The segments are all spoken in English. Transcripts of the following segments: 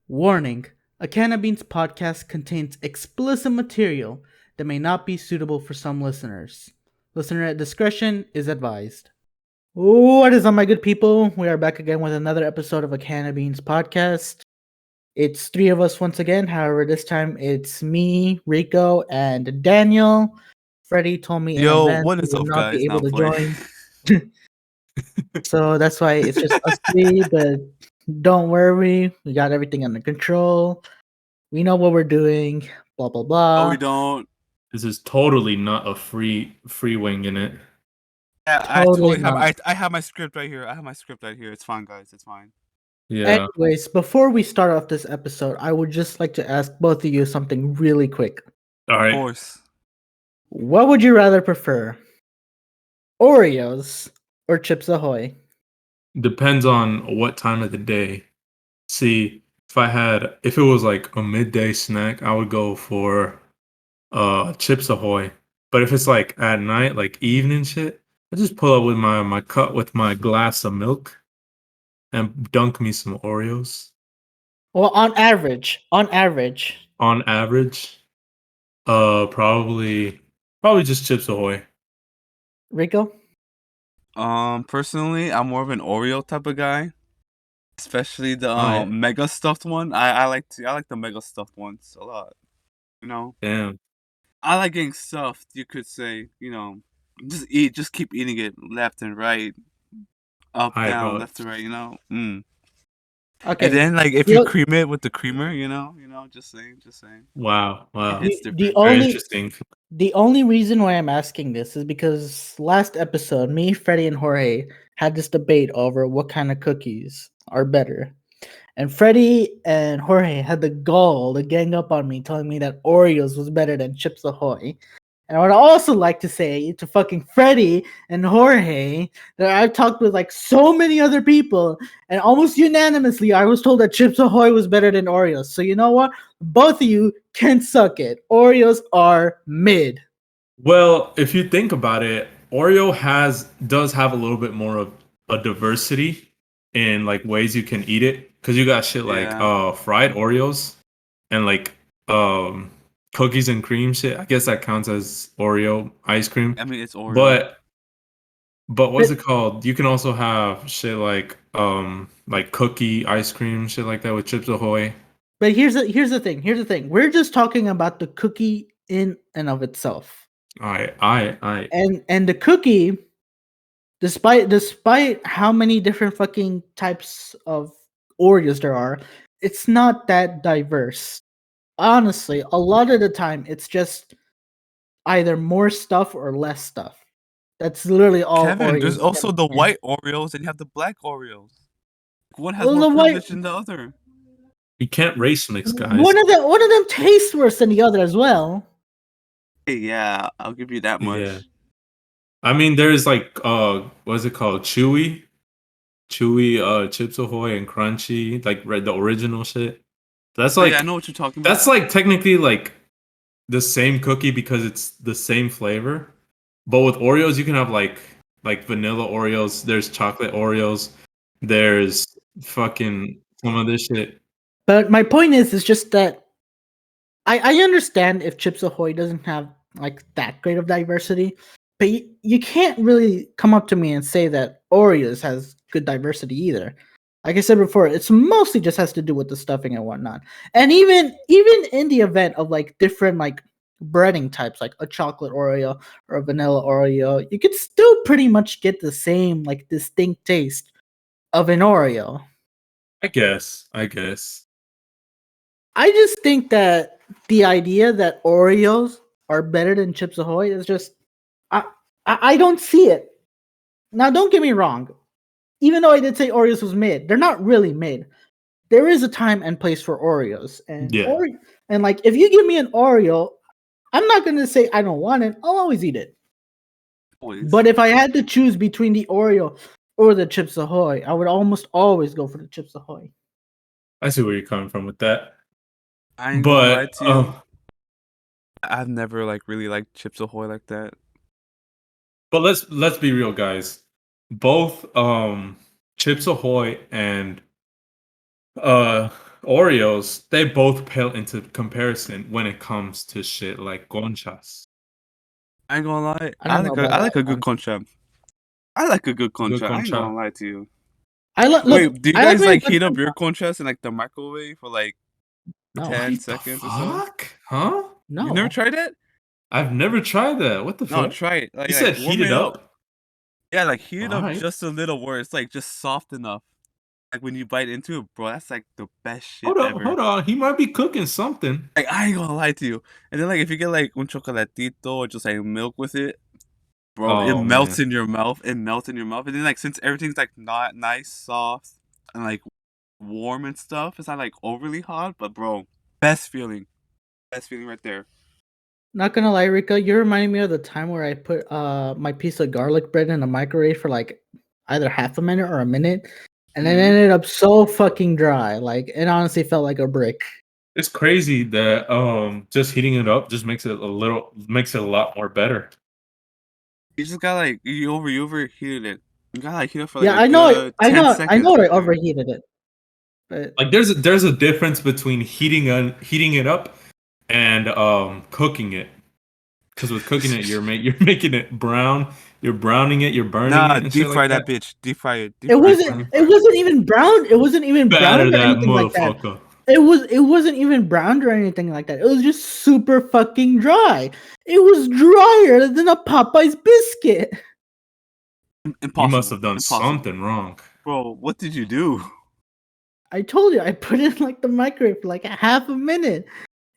Warning: A Can of Beans podcast contains explicit material that may not be suitable for some listeners. Listener discretion is advised. What is up, my good people? We are back again with another episode of A Can of Beans podcast. It's three of us once again. However, this time it's me, Rico, and Daniel. Fredy told me in Yo, advance what he is would up, not be guys? Now able I'm to playing. join. So that's why it's just us three, but don't worry, we got everything under control. We know what we're doing. Blah blah Oh, blah. we don't. This is totally not a free wing in it. Yeah, I Totally totally have. not. I have my script right here. It's fine, guys. It's fine. Yeah. Anyways, before we start off this episode, I would just like to ask both of you something really quick. All Of right. course. What would you rather prefer? Oreos or Chips Ahoy? Depends on what time of the day. See, if it was like a midday snack, I would go for Chips Ahoy. But if it's like at night, like evening shit, I just pull up with my cup with my glass of milk and dunk me some Oreos. Well, on average. On average, probably just Chips Ahoy. Rico? Personally, I'm more of an Oreo type of guy, especially the Alright. mega stuffed one. I like the mega stuffed ones a lot. You know, Damn. I like getting stuffed. You could say, just keep eating it left and right, up, Alright, down, bro. left and right. Okay. And then like if you cream it with the creamer, just saying. Wow. It's The different. Very only interesting. the only reason why I'm asking this is because last episode, me, Freddie, and Jorge had this debate over what kind of cookies are better. And Freddie and Jorge had the gall to gang up on me, telling me that Oreos was better than Chips Ahoy. And I would also like to say to fucking Freddie and Jorge that I've talked with like so many other people, and almost unanimously, I was told that Chips Ahoy was better than Oreos. So you know what? Both of you can suck it. Oreos are mid. Well, if you think about it, Oreo does have a little bit more of a diversity in like ways you can eat it. Cause you got shit like Yeah. fried Oreos and like cookies and cream shit. I guess that counts as Oreo ice cream. I mean, it's Oreo. But what's it called? You can also have shit like cookie ice cream, shit like that with Chips Ahoy. But here's the thing. We're just talking about the cookie in and of itself. I And the cookie, despite how many different fucking types of Oreos there are, it's not that diverse. Honestly, a lot of the time it's just either more stuff or less stuff. That's literally all Kevin, Oreos. there's also the can- white Oreos and you have the black Oreos. One has Well, more the white- privilege than the other. You can't race mix, guys. One of them tastes worse than the other as well. Hey, yeah, I'll give you that much. Yeah. I mean, there's like what's it called? Chewy, Chips Ahoy and Crunchy, like the original shit. That's like I know what you're talking about. that's like technically like the same cookie because it's the same flavor. But with Oreos, you can have like vanilla Oreos. There's chocolate Oreos. There's fucking some of this shit. But my point is just that I understand if Chips Ahoy doesn't have like that great of diversity, but you can't really come up to me and say that Oreos has good diversity either. Like I said before, it's mostly just has to do with the stuffing and whatnot. And even in the event of like different like breading types, like a chocolate Oreo or a vanilla Oreo, you could still pretty much get the same like distinct taste of an Oreo. I guess. I just think that the idea that Oreos are better than Chips Ahoy is just I don't see it. Now don't get me wrong. Even though I did say Oreos was mid, they're not really mid. There is a time and place for Oreos. And Yeah. and like if you give me an Oreo, I'm not gonna say I don't want it. I'll always eat it. Always. But if I had to choose between the Oreo or the Chips Ahoy, I would almost always go for the Chips Ahoy. I see where you're coming from with that. I ain't gonna lie But to you. I've never like really liked Chips Ahoy like that. but let's be real, guys. Both Chips Ahoy and Oreos, they both pale into comparison when it comes to shit like conchas. I ain't gonna lie. I don't know about I that like a good one. concha. I like a good Good concha. I ain't concha. gonna lie to you. Look. Wait, do you I like guys me a like good heat up concha. your conchas in like the microwave for like No, 10 What the seconds or so? fuck? Huh? You never no. tried it? I've never tried that. What the No, fuck? try it. You Like said warm heat it it up. up? Yeah, like heat it up Alright. just a little where it's like just soft enough. Like when you bite into it, bro, that's like the best shit ever. Hold on. He might be cooking something. Like I ain't gonna lie to you. And then like if you get like un chocolatito or just like milk with it, bro, it Oh melts man. in your mouth. It melts in your mouth. And then like since everything's like not nice, soft, and like warm and stuff, it's not like overly hot, but bro, best feeling. Best feeling right there. Not gonna lie, Rico, you're reminding me of the time where I put my piece of garlic bread in the microwave for like either half a minute or a minute, and it Mhm. ended up so fucking dry. Like it honestly felt like a brick. It's crazy that just heating it up just makes it a lot more better. You just got like you overheated it. You gotta like heat it for like Yeah, a good 10 I seconds know, I right there. overheated it, but Like there's a difference between heating it up and cooking it. Because with cooking it, you're making it brown. You're browning it. You're burning Nah, it and shit deep like fry that that. bitch. Deep fry it. it Deep fry it. wasn't. Deep It fry it. wasn't even brown. It wasn't even Batter browned or that anything like that. motherfucker. It wasn't even browned or anything like that. It was just super fucking dry. It was drier than a Popeye's biscuit. You must Impossible. have done Impossible. something wrong. Bro, what did you do? I told you I put it in like the microwave for like a half a minute,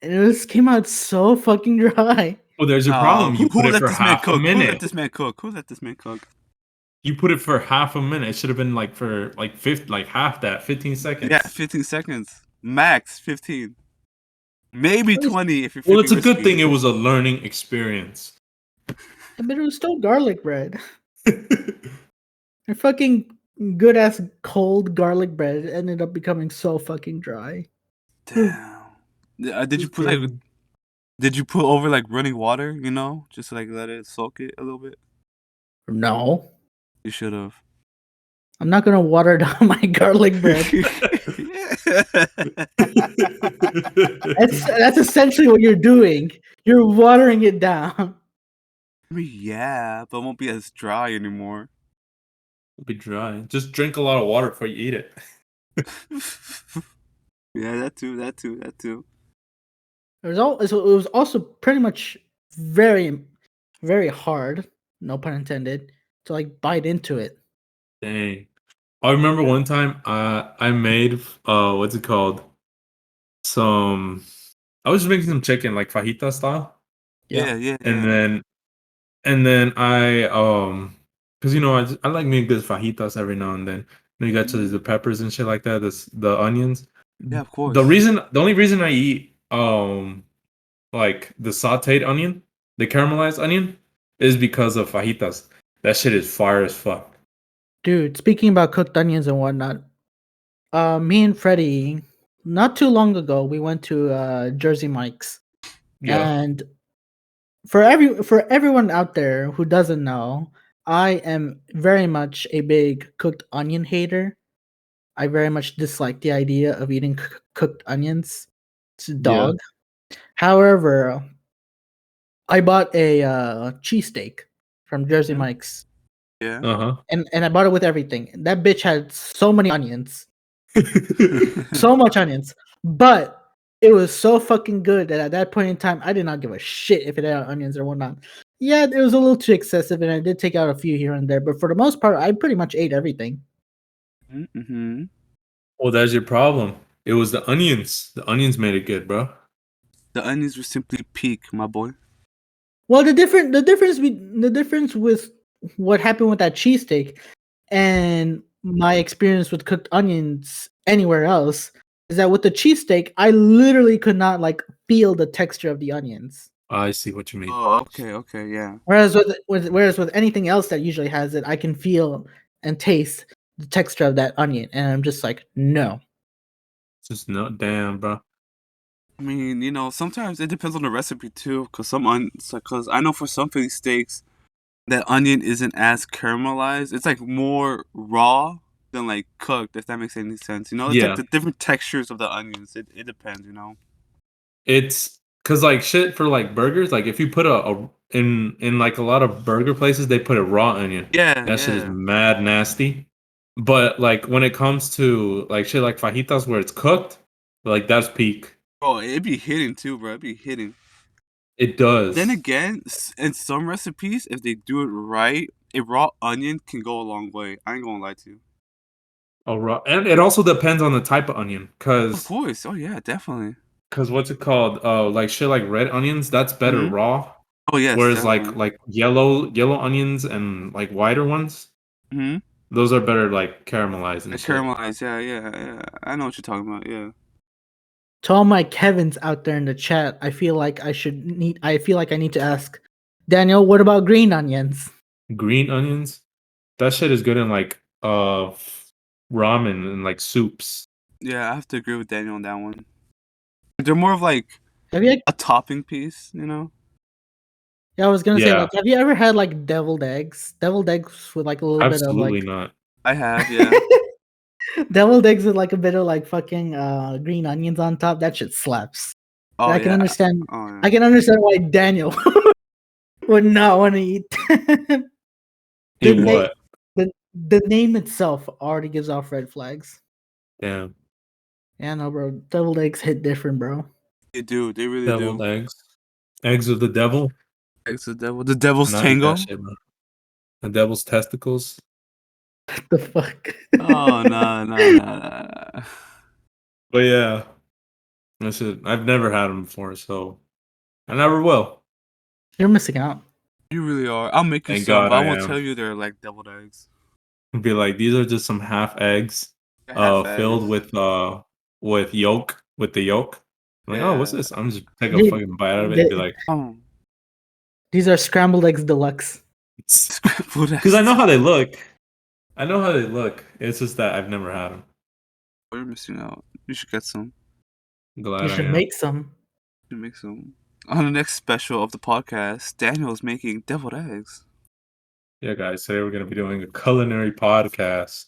and it just came out so fucking dry. Well, there's your problem. You put Who it let for this man half a cook? Who let minute. this man cook? Who let this man cook? You put it for half a minute. It should have been like for like half that, 15 Yeah, seconds. 15 seconds. Max 15. Maybe 20 if you're Well, feeling it's a good thing risky. it was a learning experience. But it was still garlic bread. And fucking good ass cold garlic bread ended up becoming so fucking dry. Damn. Did you put like did you put over like running water, you know? Just to, like let it soak it a little bit? No, You should have. I'm not gonna water down my garlic bread. That's essentially what you're doing. You're watering it down. I mean, yeah, but it won't be as dry anymore. It'll be dry. Just drink a lot of water before you eat it. Yeah, that too, that too, that too. It was also pretty much very, very hard. No pun intended. To like bite into it. Dang. I remember one time I made what's it called? Some I was making some chicken like fajita style. Yeah, yeah, And yeah. then I because you know I like me good fajitas every now and then. You got to the peppers and shit like that, the onions. Yeah, of course. The only reason I eat like the sauteed onion, the caramelized onion, is because of fajitas. That shit is fire as fuck. Dude, speaking about cooked onions and whatnot, me and Freddie, not too long ago, we went to Jersey Mike's, Yeah. and for everyone out there who doesn't know, I am very much a big cooked onion hater. I very much dislike the idea of eating cooked onions. It's a dog. However, I bought a cheesesteak from Jersey Yeah. Mike's, Yeah. Uh-huh. and I bought it with everything. That bitch had so many onions, so much onions, but it was so fucking good that at that point in time, I did not give a shit if it had onions or whatnot. Yeah, it was a little too excessive, and I did take out a few here and there, but for the most part, I pretty much ate everything. Mm-hmm. Well, that's your problem. It was the onions. The onions made it good, bro. The onions were simply peak, my boy. Well, the difference with what happened with that cheesesteak and my experience with cooked onions anywhere else is that with the cheesesteak, I literally could not like feel the texture of the onions. I see what you mean. Oh, okay, yeah. Whereas with anything else that usually has it, I can feel and taste the texture of that onion, and I'm just like, no. Just no damn, bro. I mean, you know, sometimes it depends on the recipe too, because I know for some Philly steaks, that onion isn't as caramelized. It's like more raw, than like cooked. If that makes any sense, you know, it's Yeah. like the different textures of the onions. It depends, you know. It's because like shit for like burgers. Like if you put in like a lot of burger places, they put a raw onion. Yeah, That shit is yeah. mad nasty. But like when it comes to like shit like fajitas where it's cooked, like that's peak. Bro, it be hitting too, bro. It be hitting. It Then does. again, in some recipes, if they do it right, a raw onion can go a long way. I ain't gonna lie to you. A raw, and it also depends on the type of onion, Of course. Oh yeah, definitely. cause what's it called? Like shit like red onions, that's better Hmm. raw. Oh yes, Whereas definitely. like yellow onions and like whiter ones, Hmm. those are better like caramelized and Like shit. caramelized. Yeah, yeah, yeah. I know what you're talking about. Yeah. To all my Kevins out there in the chat, I feel like I need to ask Daniel, what about green onions? Green onions, that shit is good in like ramen and like soups. Yeah, I have to agree with Daniel on that one. They're more of like Have you a topping piece, you know? Yeah, I was gonna say, Yeah, like, have you ever had like deviled eggs? Deviled eggs with like a little bit of absolutely like not. I have, yeah. deviled eggs with like a bit of like fucking green onions on top. That shit slaps. Oh I can yeah. understand. Oh yeah. I can understand why Daniel would not want to eat. the Eat name, what? the name itself already gives off red flags. Damn, Yeah, no, bro. Deviled eggs hit different, bro. They do. They really deviled do. eggs, eggs of the devil. Eggs the devil. The devil's Not eat that tango. shit, bro. The devil's testicles. What the fuck? Oh no, no, no, no. But yeah, that's it. I've never had them before, so I never will. You're missing out. You really are. I'll make you Thank some, God but I I won't am. tell you they're like deviled eggs. Be like, these are just some half eggs, They're half filled eggs. with yolk, with the yolk. I'm like, oh, what's Yeah. this? I'm just take a They- fucking bite out of it and be they- like, these are scrambled eggs deluxe. Scrambled because I eggs. know how they look. I know how they look. It's just that I've never had them. You're missing out. You should get some. You Glad I should am. make some. You should make some. On the next special of the podcast, Daniel's making deviled eggs. Yeah, guys. Today we're gonna be doing a culinary podcast.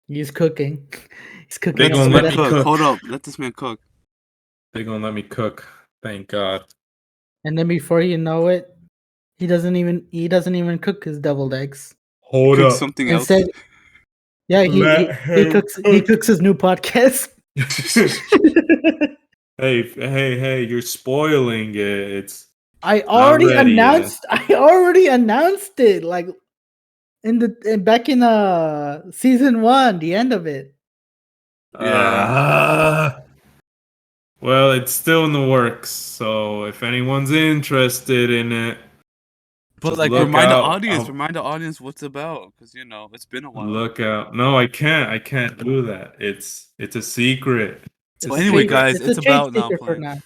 He's cooking. He's cooking They Let up this gonna for let man me that. cook. cook. Hold up. Let this man cook. They gonna let me cook. Thank God. And then before you know it, he doesn't even cook his deviled eggs. Hold Cook up. something else. Instead, yeah, Let he him cooks cook. his new podcast. Hey, you're spoiling it. It's I not already ready yet. announced it like back in season 1, the end of it. Yeah. Ah. Well, it's still in the works, so if anyone's interested in it, But just like, look remind the out. audience. Remind the audience what's about, because you know it's been a while. Look out. No, I can't. I can't do that. It's a secret. It's a Well, anyway, secret. guys, It's a it's trade about now secret for playing now.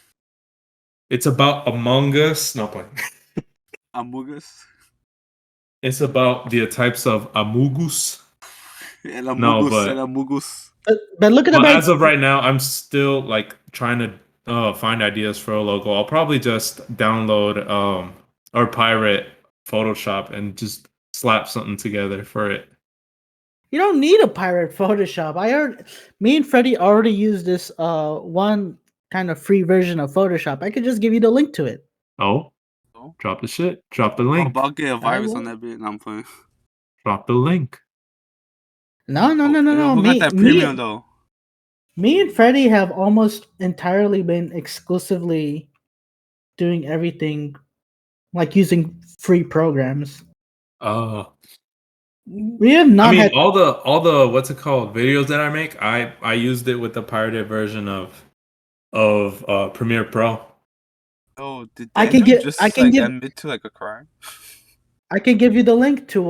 It's about Among Us. No point. Amogus. It's about the types of Amugus. El No, Amogus. El Amogus. But look at the but bait. as of right now, I'm still like trying to find ideas for a logo. I'll probably just download or pirate Photoshop and just slap something together for it. You don't need a pirate Photoshop. Me and Freddie already used this one kind of free version of Photoshop. I could just give you the link to it. Oh, Oh, drop the shit. Drop the oh, link. but I'll get a I virus on will. that bit. No, I'm playing. Drop the link. No, no, Oh, no, no, yo, no. who got that premium though? Me and Freddie have almost entirely been exclusively doing everything like using free programs. Uh, We have I not mean had. all the what's it called videos that I make. I used it with the pirated version of Premiere Pro. Oh, did I can Daniel get. I just can like give. admit to like a crime? I can give you the link to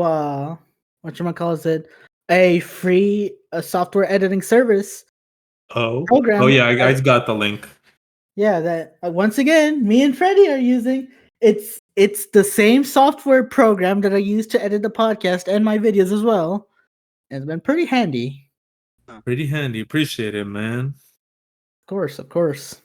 whatchamacallit it, a free software editing service Oh program. yeah, I got the link. Yeah, that once again, me and Freddie are using. It's the same software program that I use to edit the podcast and my videos as well. And it's been pretty handy. Pretty handy. Appreciate it, man. Of course, of course.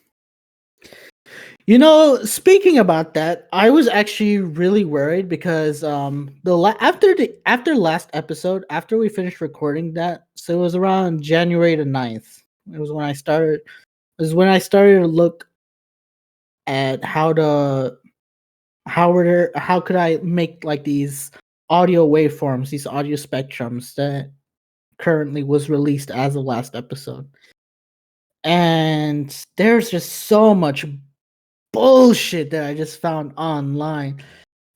Speaking about that, I was actually really worried because after last episode, after we finished recording that, so it was around January the 9th. It was when I started. It was when I started to look at how could I make like these audio waveforms, these audio spectrums that currently was released as of last episode. And there's just so much bullshit that I just found online.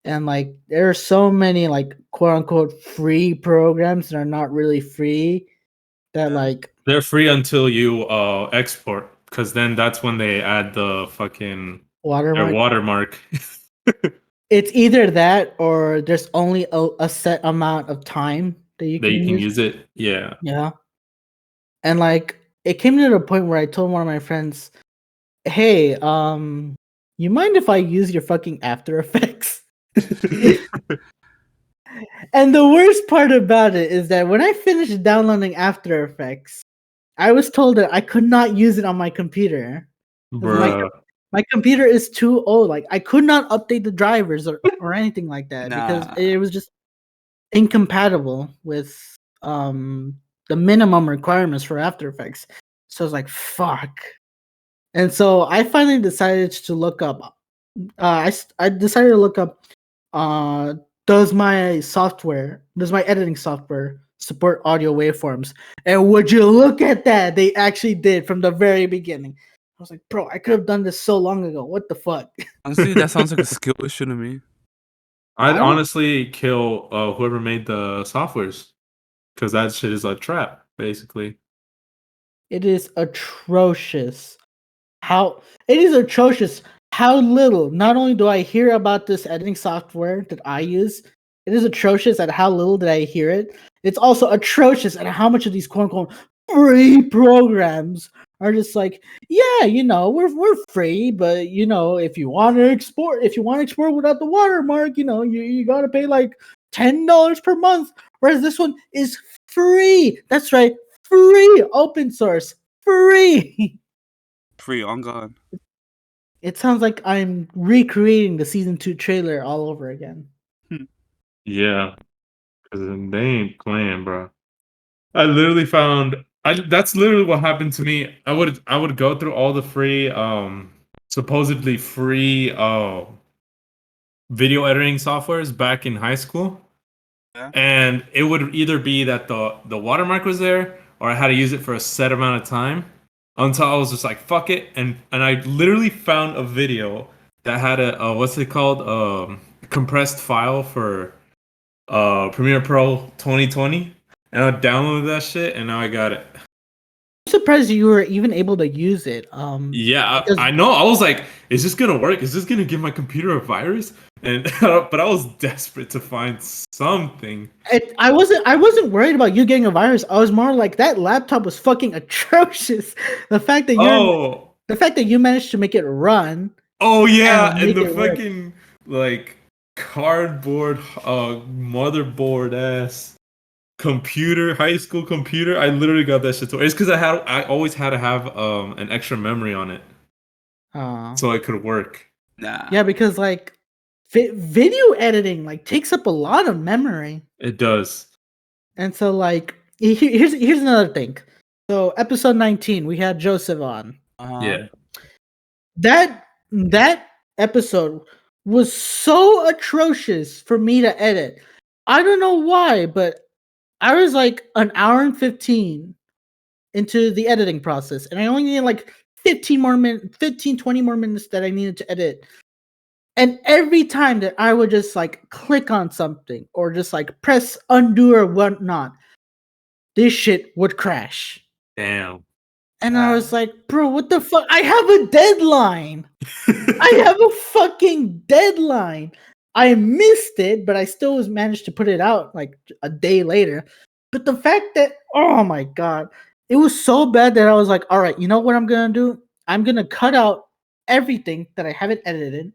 And like there are so many like quote unquote free programs that are not really free that Yeah. like They're free until you export, because then that's when they add the fucking their watermark. watermark. It's either that or there's only a set amount of time that you That you can can use. use it. Yeah. Yeah. And like it came to the point where I told one of my friends, "Hey, you mind if I use your fucking After Effects?" And the worst part about it is that when I finished downloading After Effects, I was told that I could not use it on my computer. 'Cause Bruh. my computer is too old. Like I could not update the drivers or anything like that because Nah. it was just incompatible with the minimum requirements for After Effects. So I was like, fuck. And so I finally decided to look up. I decided to look up. Does my editing software support audio waveforms? And would you look at that? They actually did from the very beginning. I was like, bro, I could have done this so long ago. What the fuck? Honestly, that sounds like a skill issue to me. I'd I don't- honestly kill whoever made the softwares, because that shit is a trap, basically. It is atrocious. It is atrocious how little. Not only do I hear about this editing software that I use, it is atrocious at how little that I hear it. It's also atrocious at how much of these quote unquote free programs are just like, yeah, we're free, but if you want to export without the watermark, you gotta pay like $10 per month. Whereas this one is free. That's right, free, open source, free. Free on God. It sounds like I'm recreating the season 2 trailer all over again. Yeah, because they ain't playing, bro. I literally found. That's literally what happened to me. I would go through all the free, supposedly free, video editing softwares back in high school. Yeah. And it would either be that the watermark was there, or I had to use it for a set amount of time, until I was just like, fuck it. And I literally found a video that had a what's it called? Compressed file for Premiere Pro 2020. And I downloaded that shit, and now I got it. I'm surprised you were even able to use it. Yeah, because I know. I was like, is this gonna work? Is this gonna give my computer a virus? And but I was desperate to find something. I wasn't worried about you getting a virus. I was more like that laptop was fucking atrocious. The fact that you managed to make it run. Oh yeah, and make the it work. fucking like cardboard motherboard ass computer, high school computer. I literally got that shit too. It's because I always had to have an extra memory on it so it could work. Nah. Yeah, because like video editing like takes up a lot of memory. It does. And so like here's another thing. So episode 19, we had Joseph on. Yeah. That episode was so atrocious for me to edit. I don't know why, but I was like an hour and 15 into the editing process, and I only needed like 20 more minutes that I needed to edit. And every time that I would just like click on something or just like press undo or whatnot, this shit would crash. Damn. And I was like, bro, what the fuck? I have a deadline. I have a fucking deadline. I missed it, but I still was managed to put it out like a day later. But the fact that, oh my God, it was so bad that I was like, all right, you know what I'm going to do? I'm going to cut out everything that I haven't edited.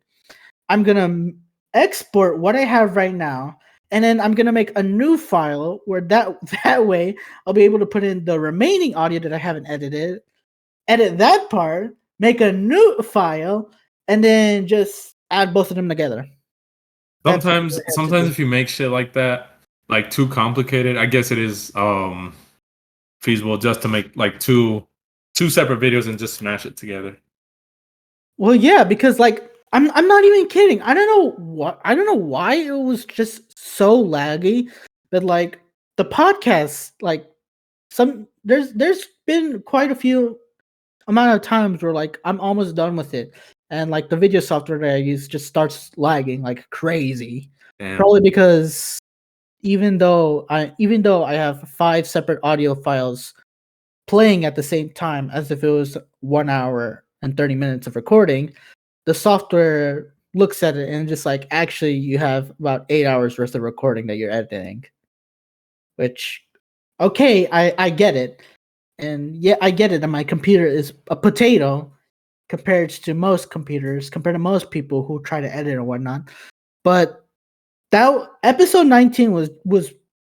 I'm going to export what I have right now. And then I'm going to make a new file where that way I'll be able to put in the remaining audio that I haven't edited, edit that part, make a new file, and then just add both of them together. That's what Sometimes I had to do. if you make shit like that, like too complicated, I guess it is feasible just to make like two separate videos and just smash it together. Well, yeah, because like I'm not even kidding. I don't know why it was just so laggy, but like the podcast, like there's been quite a few amount of times where like I'm almost done with it, and like the video software that I use just starts lagging like crazy. Damn. Probably because even though I have 5 separate audio files playing at the same time as if it was 1 hour and 30 minutes of recording, the software looks at it and just like, actually you have about 8 hours worth of recording that you're editing. Which, okay, I get it. And yeah, I get it that my computer is a potato compared to most computers, compared to most people who try to edit or whatnot. But that episode 19 was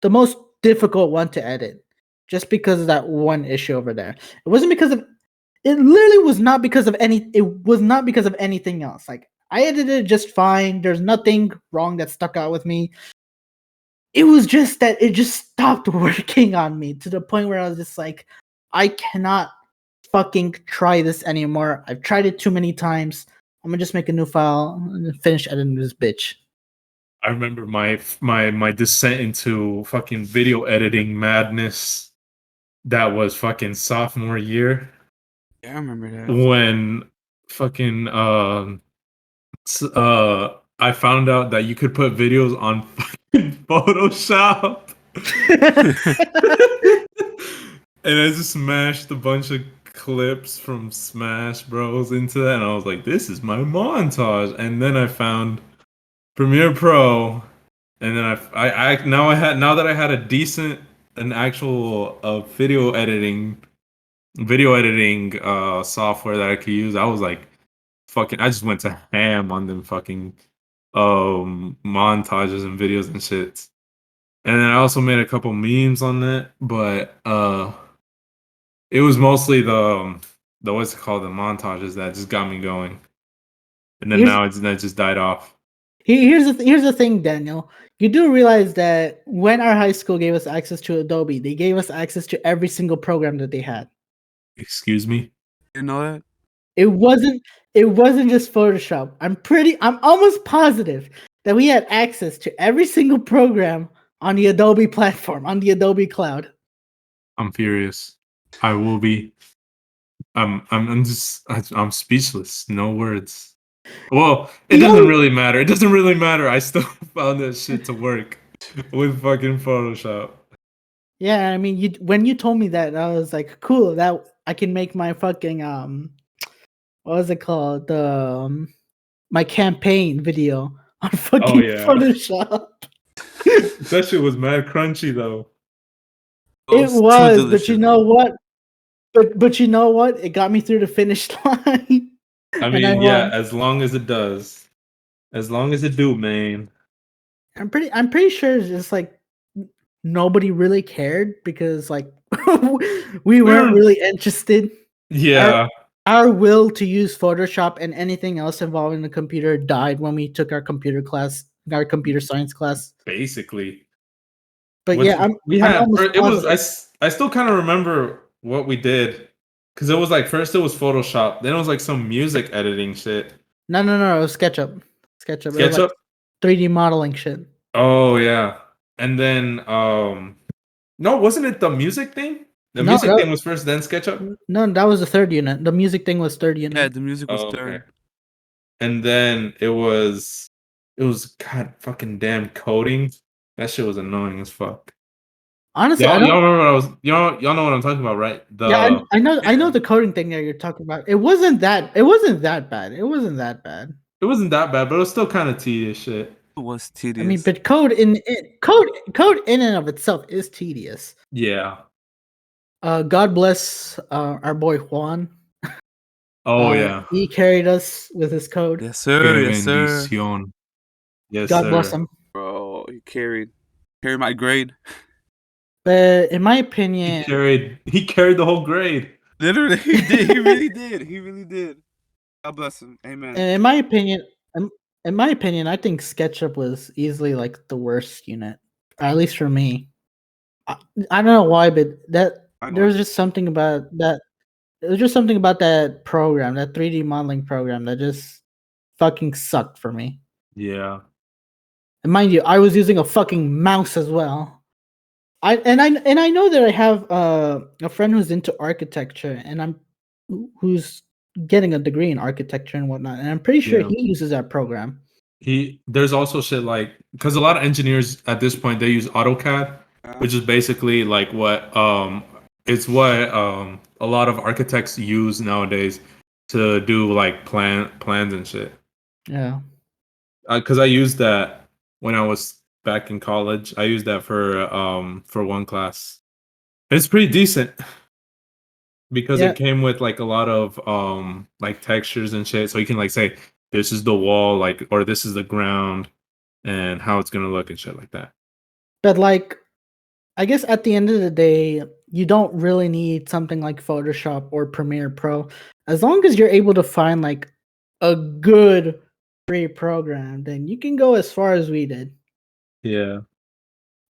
the most difficult one to edit, just because of that one issue over there. It wasn't because of it. Literally was not because of any. It was not because of anything else. Like, I edited it just fine. There's nothing wrong that stuck out with me. It was just that it just stopped working on me to the point where I was just like, I cannot fucking try this anymore. I've tried it too many times. I'm gonna just make a new file and finish editing this bitch. I remember my descent into fucking video editing madness. That was fucking sophomore year. Yeah, I remember that. When fucking I found out that you could put videos on fucking Photoshop. And I just smashed a bunch of clips from Smash Bros into that, and I was like, this is my montage. And then I found Premiere Pro, and then now that I had a decent, an actual video editing software that I could use, I was like, fucking, I just went to ham on them fucking montages and videos and shit. And then I also made a couple memes on that, but it was mostly the what's it called, the montages that just got me going. And then that just died off. Here's the thing, Daniel. You do realize that when our high school gave us access to Adobe, they gave us access to every single program that they had. Excuse me? You know that? It wasn't just Photoshop. I'm almost positive that we had access to every single program on the Adobe platform, on the Adobe cloud. I'm furious. I will be. I'm speechless. No words. Well, it doesn't really matter. It doesn't really matter. I still found that shit to work with fucking Photoshop. Yeah, I mean, when you told me that, I was like, cool. That I can make my fucking what was it called? My campaign video on fucking Photoshop. That shit was mad crunchy though. It was, but you know what? But you know what? It got me through the finish line. I mean, yeah, as long as it does. As long as it do, man. I'm pretty sure it's just like nobody really cared because like we weren't really interested. Yeah. Our will to use Photoshop and anything else involving the computer died when we took our computer science class. Basically. But yeah, I still kind of remember what we did. Because it was like, first it was Photoshop, then it was like some music editing shit. No, it was SketchUp. SketchUp. SketchUp? It was like 3D modeling shit. Oh yeah. And then no, wasn't it the music thing? The music thing was first, then SketchUp? No, that was the third unit. The music thing was third unit. Yeah, the music was third. Okay. And then it was god fucking damn coding. That shit was annoying as fuck. Honestly, y'all remember y'all know what I'm talking about, right? Yeah, I know the coding thing that you're talking about. It wasn't that bad. It wasn't that bad. It wasn't that bad, but it was still kind of tedious shit. It was tedious. I mean, but code in and of itself is tedious. Yeah. God bless our boy Juan. Oh yeah. He carried us with his code. Yes, sir. Yes, sir. Yes, God bless him. Bro, he carried my grade. But in my opinion, he carried the whole grade. Literally, he did. He really did. He really did. God bless him. Amen. And in my opinion, I think SketchUp was easily like the worst unit, at least for me. I, I don't know why, but I know. there was just something about that. It was just something about that program, that 3D modeling program, that just fucking sucked for me. Yeah. And mind you, I was using a fucking mouse as well. I know that I have a friend who's into architecture, and who's getting a degree in architecture and whatnot, and I'm pretty sure Yeah. he uses that program. There's also shit like, because a lot of engineers at this point, they use AutoCAD, which is basically like what it's what a lot of architects use nowadays to do like plans and shit. Yeah. Because I used that when I was back in college. I used that for one class. It's pretty decent because Yeah. it came with like a lot of like textures and shit, so you can like say this is the wall, like, or this is the ground, and how it's gonna look and shit like that. But like, I guess at the end of the day, you don't really need something like Photoshop or Premiere Pro, as long as you're able to find like a good free program, then you can go as far as we did. Yeah,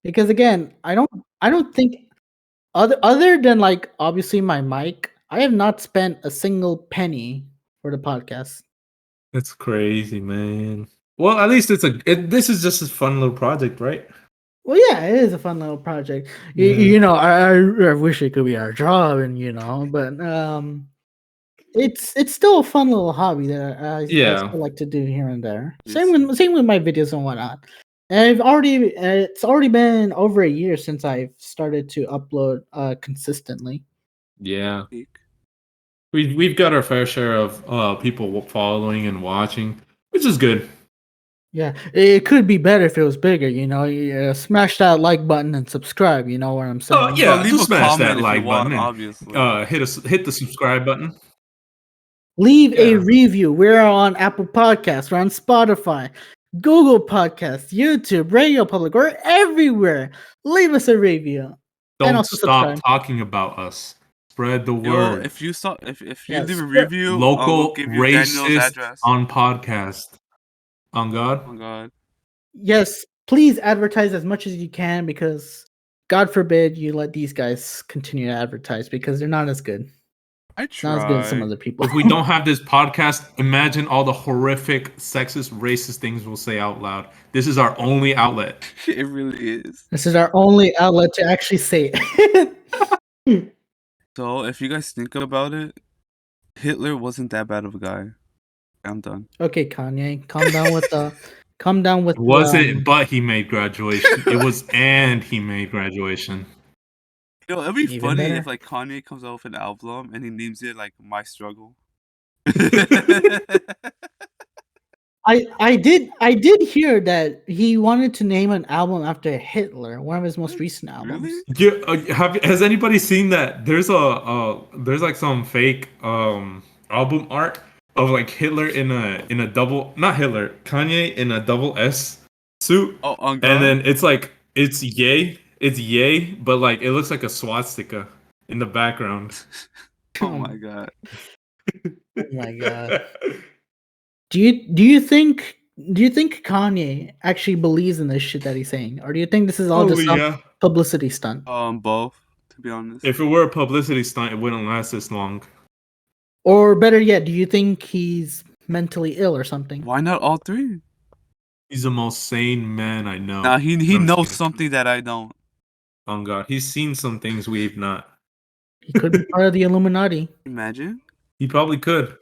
Because again, I don't think other than like obviously my mic, I have not spent a single penny for the podcast. it's crazy, man. Well, at least this is just a fun little project, right? Well, yeah, it is a fun little project. Yeah. I wish it could be our job, and but it's still a fun little hobby that I Yeah. still like to do here and there. Yes. Same with my videos and whatnot. And it's already been over a year since I've started to upload consistently. Yeah. We've got our fair share of people following and watching, which is good. Yeah, it could be better if it was bigger. Smash that like button and subscribe. You know what I'm saying? Yeah, leave just a smash comment that if like you want, button and obviously. hit the subscribe button. Leave a Yeah. review. We're on Apple Podcasts. We're on Spotify, Google Podcasts, YouTube, Radio Public. We're everywhere. Leave us a review. And Don't also stop subscribe. talking about us. Spread the Yo, word. if you Yeah, leave a spread- review, Local we'll give you Daniel's racist address. on podcast. On God. Oh God. Yes, please advertise as much as you can, because God forbid you let these guys continue to advertise, because they're not as good. I Not as good as some try. other people. If we don't have this podcast, imagine all the horrific, sexist, racist things we'll say out loud. This is our only outlet. It really is. This is our only outlet to actually say it. So if you guys think about it, Hitler wasn't that bad of a guy. I'm done. Okay, Kanye, calm down with the It wasn't, but he made graduation. It was, and he made graduation. Yo, it'd be Even funny better. if like Kanye comes out with an album and he names it like My Struggle. I did hear that he wanted to name an album after Hitler, one of his most recent albums. Really? Yeah, has anybody seen that? There's there's like some fake album art of like Hitler in a double, not Hitler, Kanye in a double S suit. Oh, on And God? then it's yay, but like it looks like a swastika in the background. Oh my God. Oh my God. Do you think Kanye actually believes in this shit that he's saying, or do you think this is all just Probably, some yeah. publicity stunt? Both, to be honest. If it were a publicity stunt, it wouldn't last this long. Or better yet, do you think he's mentally ill or something? Why not all three? He's the most sane man I know. Nah, he No, I'm just knows kidding. something that I don't. Oh God, he's seen some things we've not. He could be part of the Illuminati. Imagine. He probably could.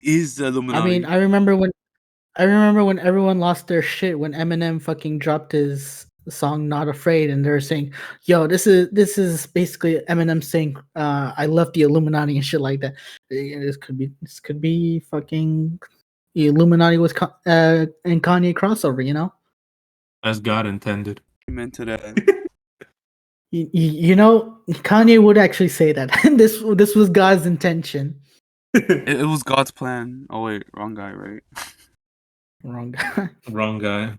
Is the I Illuminati. mean, I remember when everyone lost their shit when Eminem fucking dropped his song "Not Afraid," and they were saying, "Yo, this is basically Eminem saying, I left the Illuminati and shit like that." This could be fucking the Illuminati with and Kanye crossover, you know? As God intended. Amen to that. You know, Kanye would actually say that this was God's intention. It was God's plan. Oh wait, wrong guy, right? Wrong guy. Wrong guy.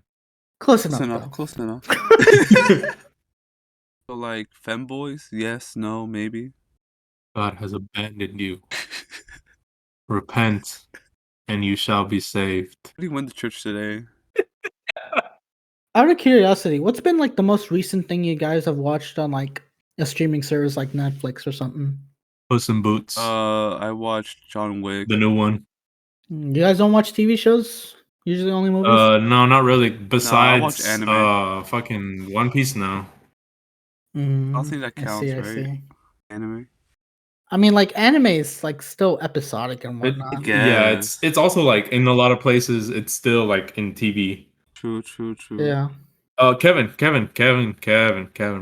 Close Close enough, enough. though. Close enough. So like femboys, yes, no, maybe. God has abandoned you. Repent, and you shall be saved. He went to church today. Out of curiosity, what's been like the most recent thing you guys have watched on like a streaming service like Netflix or something? Puss in Boots, I watched John Wick. the new one. You guys don't watch TV shows? Usually only movies? No, not really. watch Besides, anime. fucking One Piece now. I don't think that counts, I right? see. Anime. I mean, like anime is like still episodic and whatnot. Yeah, Guess. it's also like in a lot of places it's still like in TV. True. Yeah. Kevin,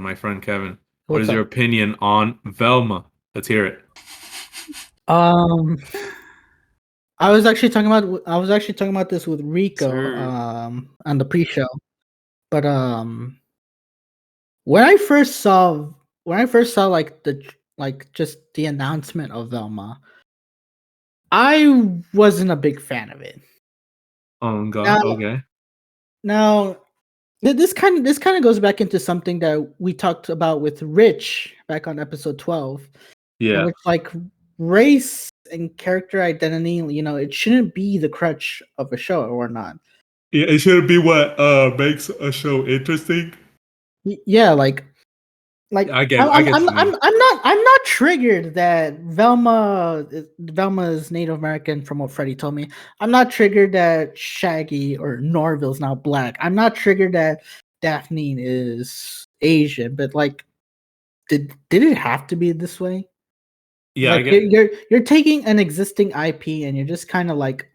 my friend Kevin. What What's is your up? opinion on Velma? Let's hear it. I was actually talking about this with Rico Sir. on the pre-show. But when I first saw like just the announcement of Velma, I wasn't a big fan of it. Oh God, Now- okay. Now, this kind of goes back into something that we talked about with Rich back on episode 12. Yeah. Which, like, race and character identity, you know, it shouldn't be the crutch of a show or not. Yeah, it shouldn't be what makes a show interesting. Yeah, like I get what you mean. I'm not triggered that Velma is Native American from what Freddie told me. I'm not triggered that Shaggy or Norville's now black. I'm not triggered that Daphne is Asian, but like did it have to be this way? Yeah, like I get you're taking an existing IP and you're just kind of like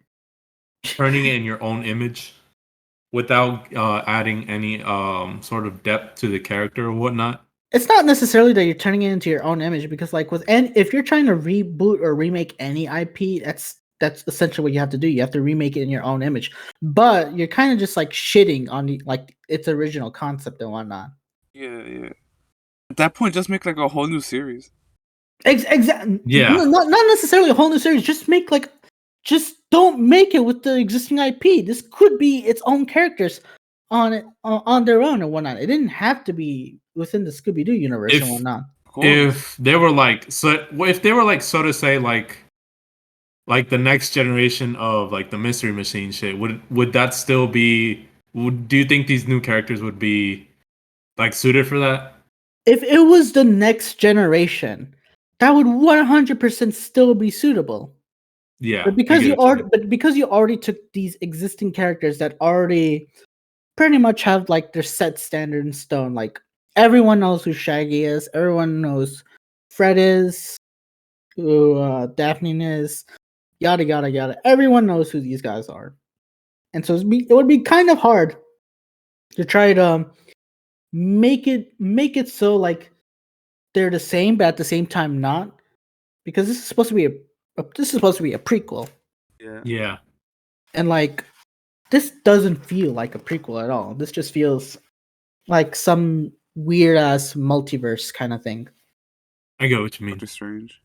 turning it in your own image without adding any sort of depth to the character or whatnot. It's not necessarily that you're turning it into your own image because like if you're trying to reboot or remake any IP, that's essentially what you have to do. You have to remake it in your own image. But you're kind of just like shitting on like its original concept and whatnot. Yeah. At that point, just make like a whole new series. Exactly. Yeah. Not necessarily a whole new series. Just don't make it with the existing IP. This could be its own characters on their own and whatnot. It didn't have to be within the Scooby-Doo universe and whatnot. If they were like so to say like the next generation of like the Mystery Machine shit, would that still be? Do you think these new characters would be like suited for that? If it was the next generation, that would 100% still be suitable. Yeah, but because you already took these existing characters that already pretty much have like their set standard in stone, like everyone knows who Shaggy is, everyone knows Fred is, who Daphne is, yada yada yada. Everyone knows who these guys are, and so it would be kind of hard to try to make it so like they're the same, but at the same time not, because this is supposed to be a prequel. Yeah. And like this doesn't feel like a prequel at all. This just feels like some weird ass multiverse kind of thing. I get what you mean. Doctor Strange.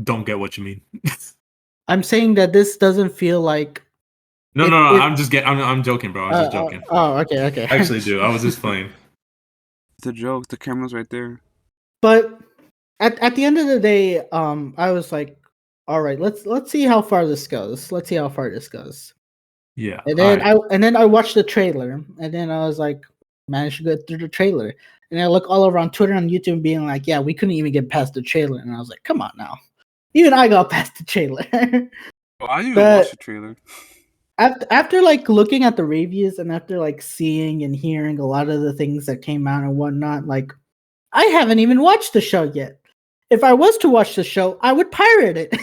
Don't get what you mean. I'm saying that this doesn't feel like. No. I'm joking, bro. I'm just joking. Okay. I actually do. I was just playing. It's a joke. The camera's right there. But at the end of the day, I was like, all right, let's see how far this goes. Yeah. And then I watched the trailer, and then I was like, managed to get through the trailer. And I look all over on Twitter and YouTube being like, yeah, we couldn't even get past the trailer. And I was like, come on now. Even I got past the trailer. Oh, I didn't even watch the trailer. After like looking at the reviews and after like seeing and hearing a lot of the things that came out and whatnot, like I haven't even watched the show yet. If I was to watch the show, I would pirate it.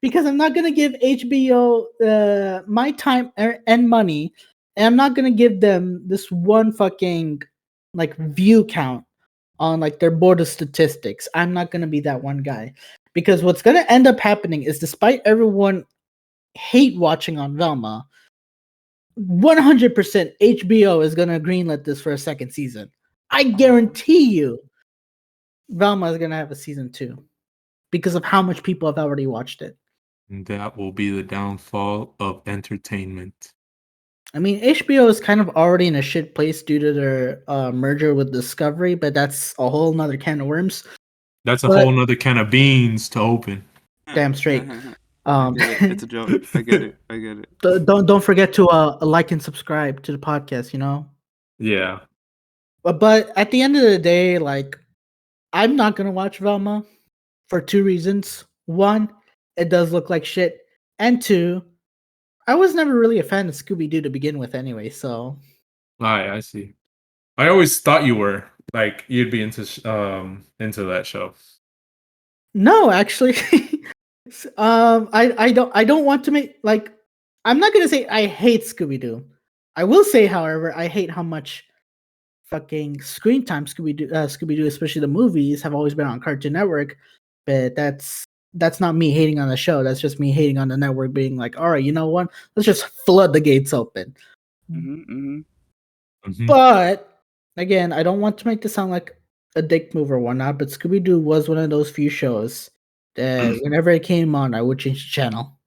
Because I'm not gonna give HBO my time and money, and I'm not gonna give them this one fucking like view count on like their board of statistics. I'm not gonna be that one guy, because what's gonna end up happening is, despite everyone hate watching on Velma, 100% HBO is gonna greenlit this for a second season. I guarantee you, Velma is gonna have a season 2 because of how much people have already watched it. That will be the downfall of entertainment. I mean, HBO is kind of already in a shit place due to their merger with Discovery, but that's a whole nother can of worms. That's a whole nother can of beans to open. Damn straight. I get it. It's a joke. I get it. I get it. Don't forget to like and subscribe to the podcast. Yeah. But at the end of the day, like, I'm not gonna watch Velma for two reasons. One, it does look like shit, and two, I was never really a fan of Scooby Doo to begin with, anyway. So I see. I always thought you were like you'd be into that show. no, actually, I don't want to make like. I'm not gonna say I hate Scooby Doo. I will say, however, I hate how much fucking screen time Scooby Doo, especially the movies, have always been on Cartoon Network. But that's not me hating on the show. That's just me hating on the network, being like, all right, you know what? Let's just flood the gates open. But again, I don't want to make this sound like a dick move or whatnot. But Scooby Doo was one of those few shows that whenever it came on, I would change the channel.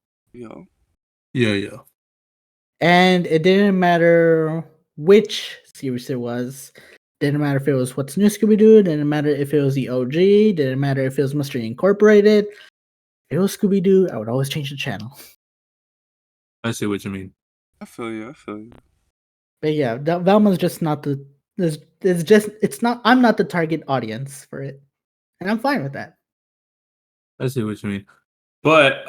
Yeah. And it didn't matter which series it was. Didn't matter if it was What's New Scooby Doo. Didn't matter if it was the OG. Didn't matter if it was Mystery Incorporated. If it was Scooby Doo, I would always change the channel. I see what you mean. I feel you. But yeah, Velma's just not the. It's not. I'm not the target audience for it, and I'm fine with that. I see what you mean. But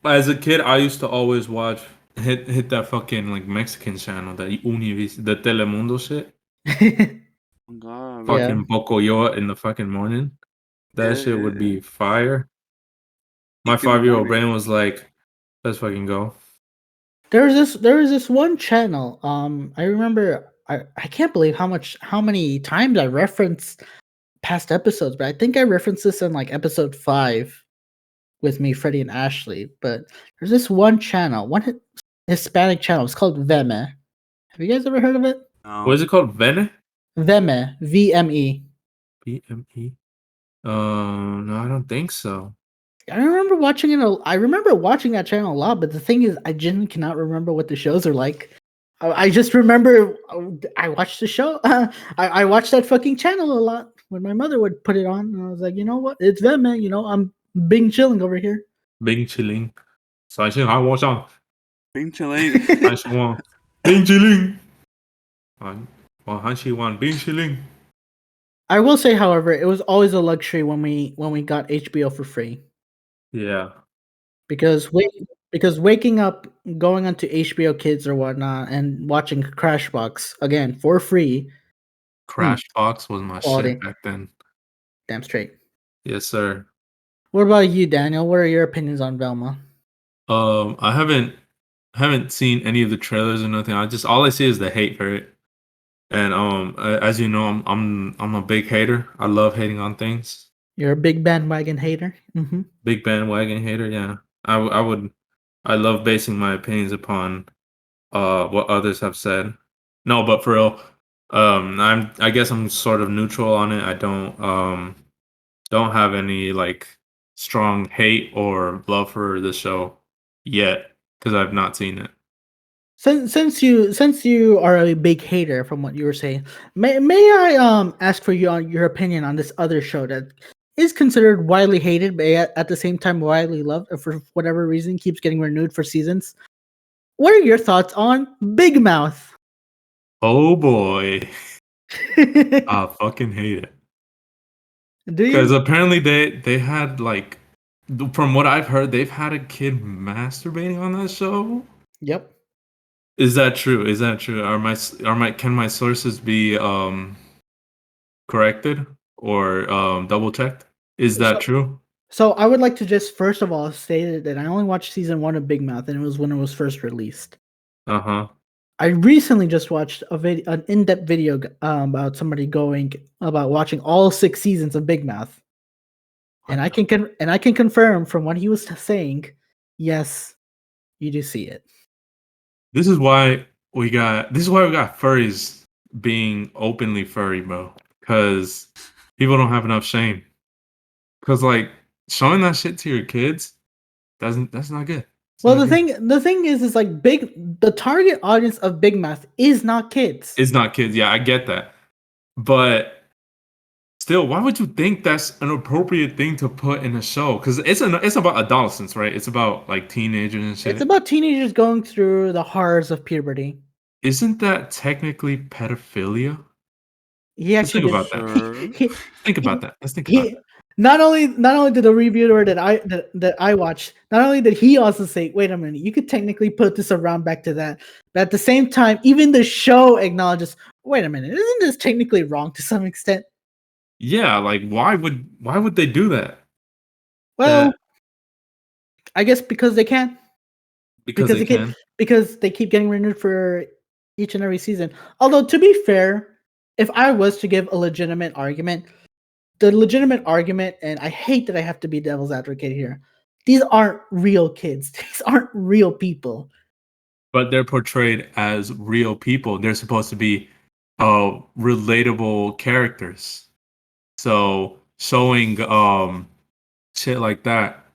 as a kid, I used to always watch hit that fucking like Mexican channel, that the Telemundo shit. Oh God. Fucking Pocoyo in the fucking morning. That shit would be fire. My 5-year-old brain was like, let's fucking go. There was this one channel. I remember. I can't believe how many times I referenced past episodes, but I think I referenced this in like episode 5 with me, Freddie, and Ashley. But there's this one channel, one Hispanic channel. It's called Veme. Have you guys ever heard of it? No. What is it called? Vene? Veme. VME. VME? No, I don't think so. I remember watching it. I remember watching that channel a lot, but the thing is, I genuinely cannot remember what the shows are like. I just remember I watched the show. I watched that fucking channel a lot when my mother would put it on, and I was like, you know what? It's them, man. I'm Bing chilling over here. Bing chilling. 三星喊我上。Bing chilling. 还希望冰淇淋。我很喜欢冰淇淋。 I will say, however, it was always a luxury when we got HBO for free. Yeah. Because waking up, going onto HBO Kids or whatnot, and watching Crashbox again for free. Crashbox was my quality. shit back then. Damn straight. Yes, sir. What about you, Daniel? What are your opinions on Velma? I haven't seen any of the trailers or nothing. All I see is the hate for it. And as you know, I'm a big hater. I love hating on things. You're a big bandwagon hater. Mm-hmm. Big bandwagon hater, yeah. I love basing my opinions upon what others have said. No, but for real, I guess I'm sort of neutral on it. I don't have any like strong hate or love for the show yet because I've not seen it. Since you are a big hater, from what you were saying, may I ask for your opinion on this other show that is considered widely hated, but at the same time widely loved, for whatever reason keeps getting renewed for seasons? What are your thoughts on Big Mouth? Oh boy, I fucking hate it. Do you? Because apparently they had like, from what I've heard, they've had a kid masturbating on that show. Yep. Is that true? Can my sources be corrected or double checked? Is that true? So I would like to just first of all say that I only watched season 1 of Big Mouth, and it was when it was first released. I recently just watched an in-depth video about somebody about watching all 6 seasons of Big Mouth, and I can confirm from what he was saying, yes, you do see it. This is why we got furries being openly furry, bro. Because people don't have enough shame. Because like showing that shit to your kids, that's not good. Well, the thing is like the target audience of Big Mouth is not kids. It's not kids. Yeah, I get that. But still, why would you think that's an appropriate thing to put in a show? Because it's about adolescents, right? It's about like teenagers and shit. It's about teenagers going through the horrors of puberty. Isn't that technically pedophilia? He Let's actually think did. about that. Sure. Think he, about that. Let's think about he that. not only did the reviewer that I watched, not only did he also say, wait a minute, you could technically put this around back to that, but at the same time, even the show acknowledges, wait a minute, isn't this technically wrong to some extent? Yeah, like why would they do that? Well, That I guess because they can. because they can. Because they keep getting renewed for each and every season. Although to be fair, if I was to give a legitimate argument, the legitimate argument, and I hate that I have to be devil's advocate here, these aren't real kids. These aren't real people. But they're portrayed as real people. They're supposed to be relatable characters. So showing shit like that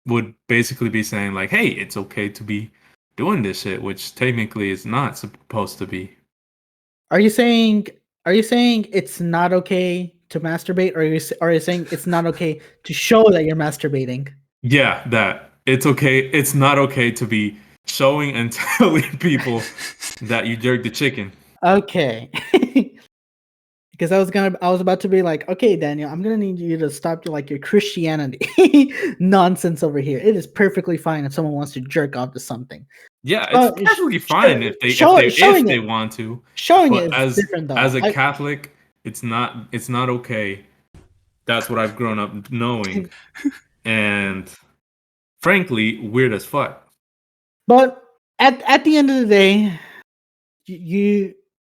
would basically be saying like, hey, it's okay to be doing this shit, which technically is not supposed to be. Are you saying it's not okay to masturbate, or are you saying it's not okay to show that you're masturbating? Yeah, that it's okay. It's not okay to be showing and telling people that you jerked the chicken. Okay. Because I was about to be like, okay, Daniel, I'm gonna need you to stop your Christianity nonsense over here. It is perfectly fine if someone wants to jerk off to something. Yeah, it's perfectly fine if they want to. Showing But it is different though. as a Catholic, it's not okay. That's what I've grown up knowing, and frankly, weird as fuck. But at the end of the day, you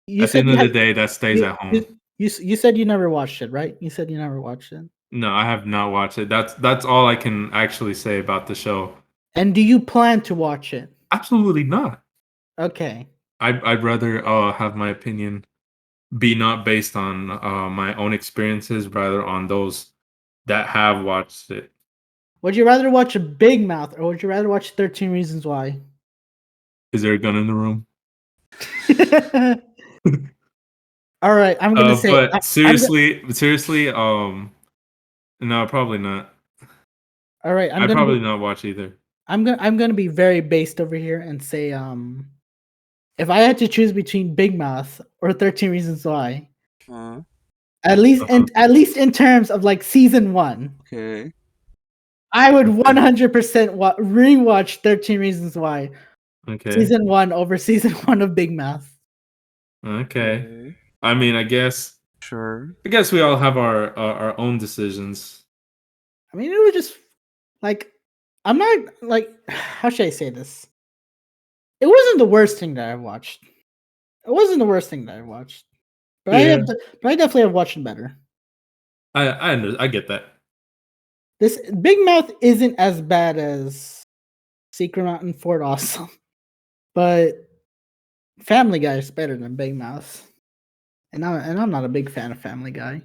At the said end you of the had, day, that stays at home. you said you never watched it, right? You said you never watched it. No, I have not watched it. That's all I can actually say about the show. And do you plan to watch it? Absolutely not. Okay. I'd rather have my opinion be not based on my own experiences, rather on those that have watched it. Would you rather watch a Big Mouth, or would you rather watch 13 Reasons Why? Is there a gun in the room? All right, I'm gonna say. But seriously, no, probably not. All right, I'd probably not watch either. I'm gonna be very based over here and say, if I had to choose between Big Mouth or 13 Reasons Why, at least in terms of like season 1, Okay. I would 100% rewatch 13 Reasons Why. Okay. Season 1 over season 1 of Big Mouth. Okay. I mean, I guess. Sure. I guess we all have our own decisions. I mean, it was just like, I'm not like, how should I say this? It wasn't the worst thing that I watched. It wasn't the worst thing that I watched, but Yeah. I definitely have watched it better. I get that. This Big Mouth isn't as bad as Secret Mountain Fort Awesome, but Family Guy is better than Big Mouth, and I'm not a big fan of Family Guy.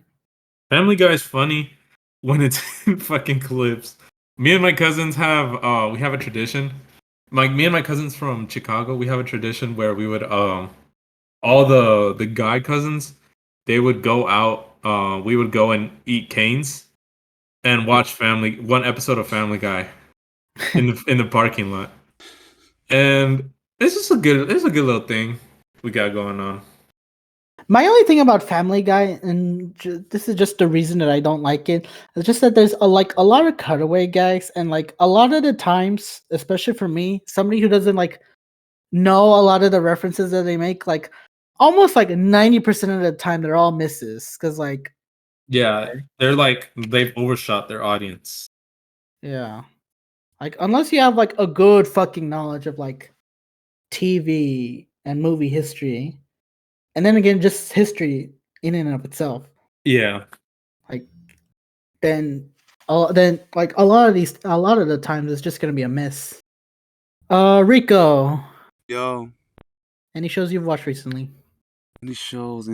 Family Guy is funny when it's in fucking clips. Me and my cousins have we have a tradition. Me and my cousins from Chicago, we have a tradition where we would all the guy cousins, they would go out, we would go and eat canes and watch one episode of Family Guy in the parking lot. And it's a good little thing we got going on. My only thing about Family Guy, and this is just the reason that I don't like it, is just that there's a lot of cutaway gags, and like a lot of the times, especially for me, somebody who doesn't like know a lot of the references that they make, like almost like 90% of the time they're all misses, because like they're like they've overshot their audience. Yeah, like unless you have like a good fucking knowledge of like TV and movie history. And then again, just history in and of itself. Yeah. Like, then like a lot of the times it's just gonna be a miss. Rico. Yo. Any shows you've watched recently? Any shows.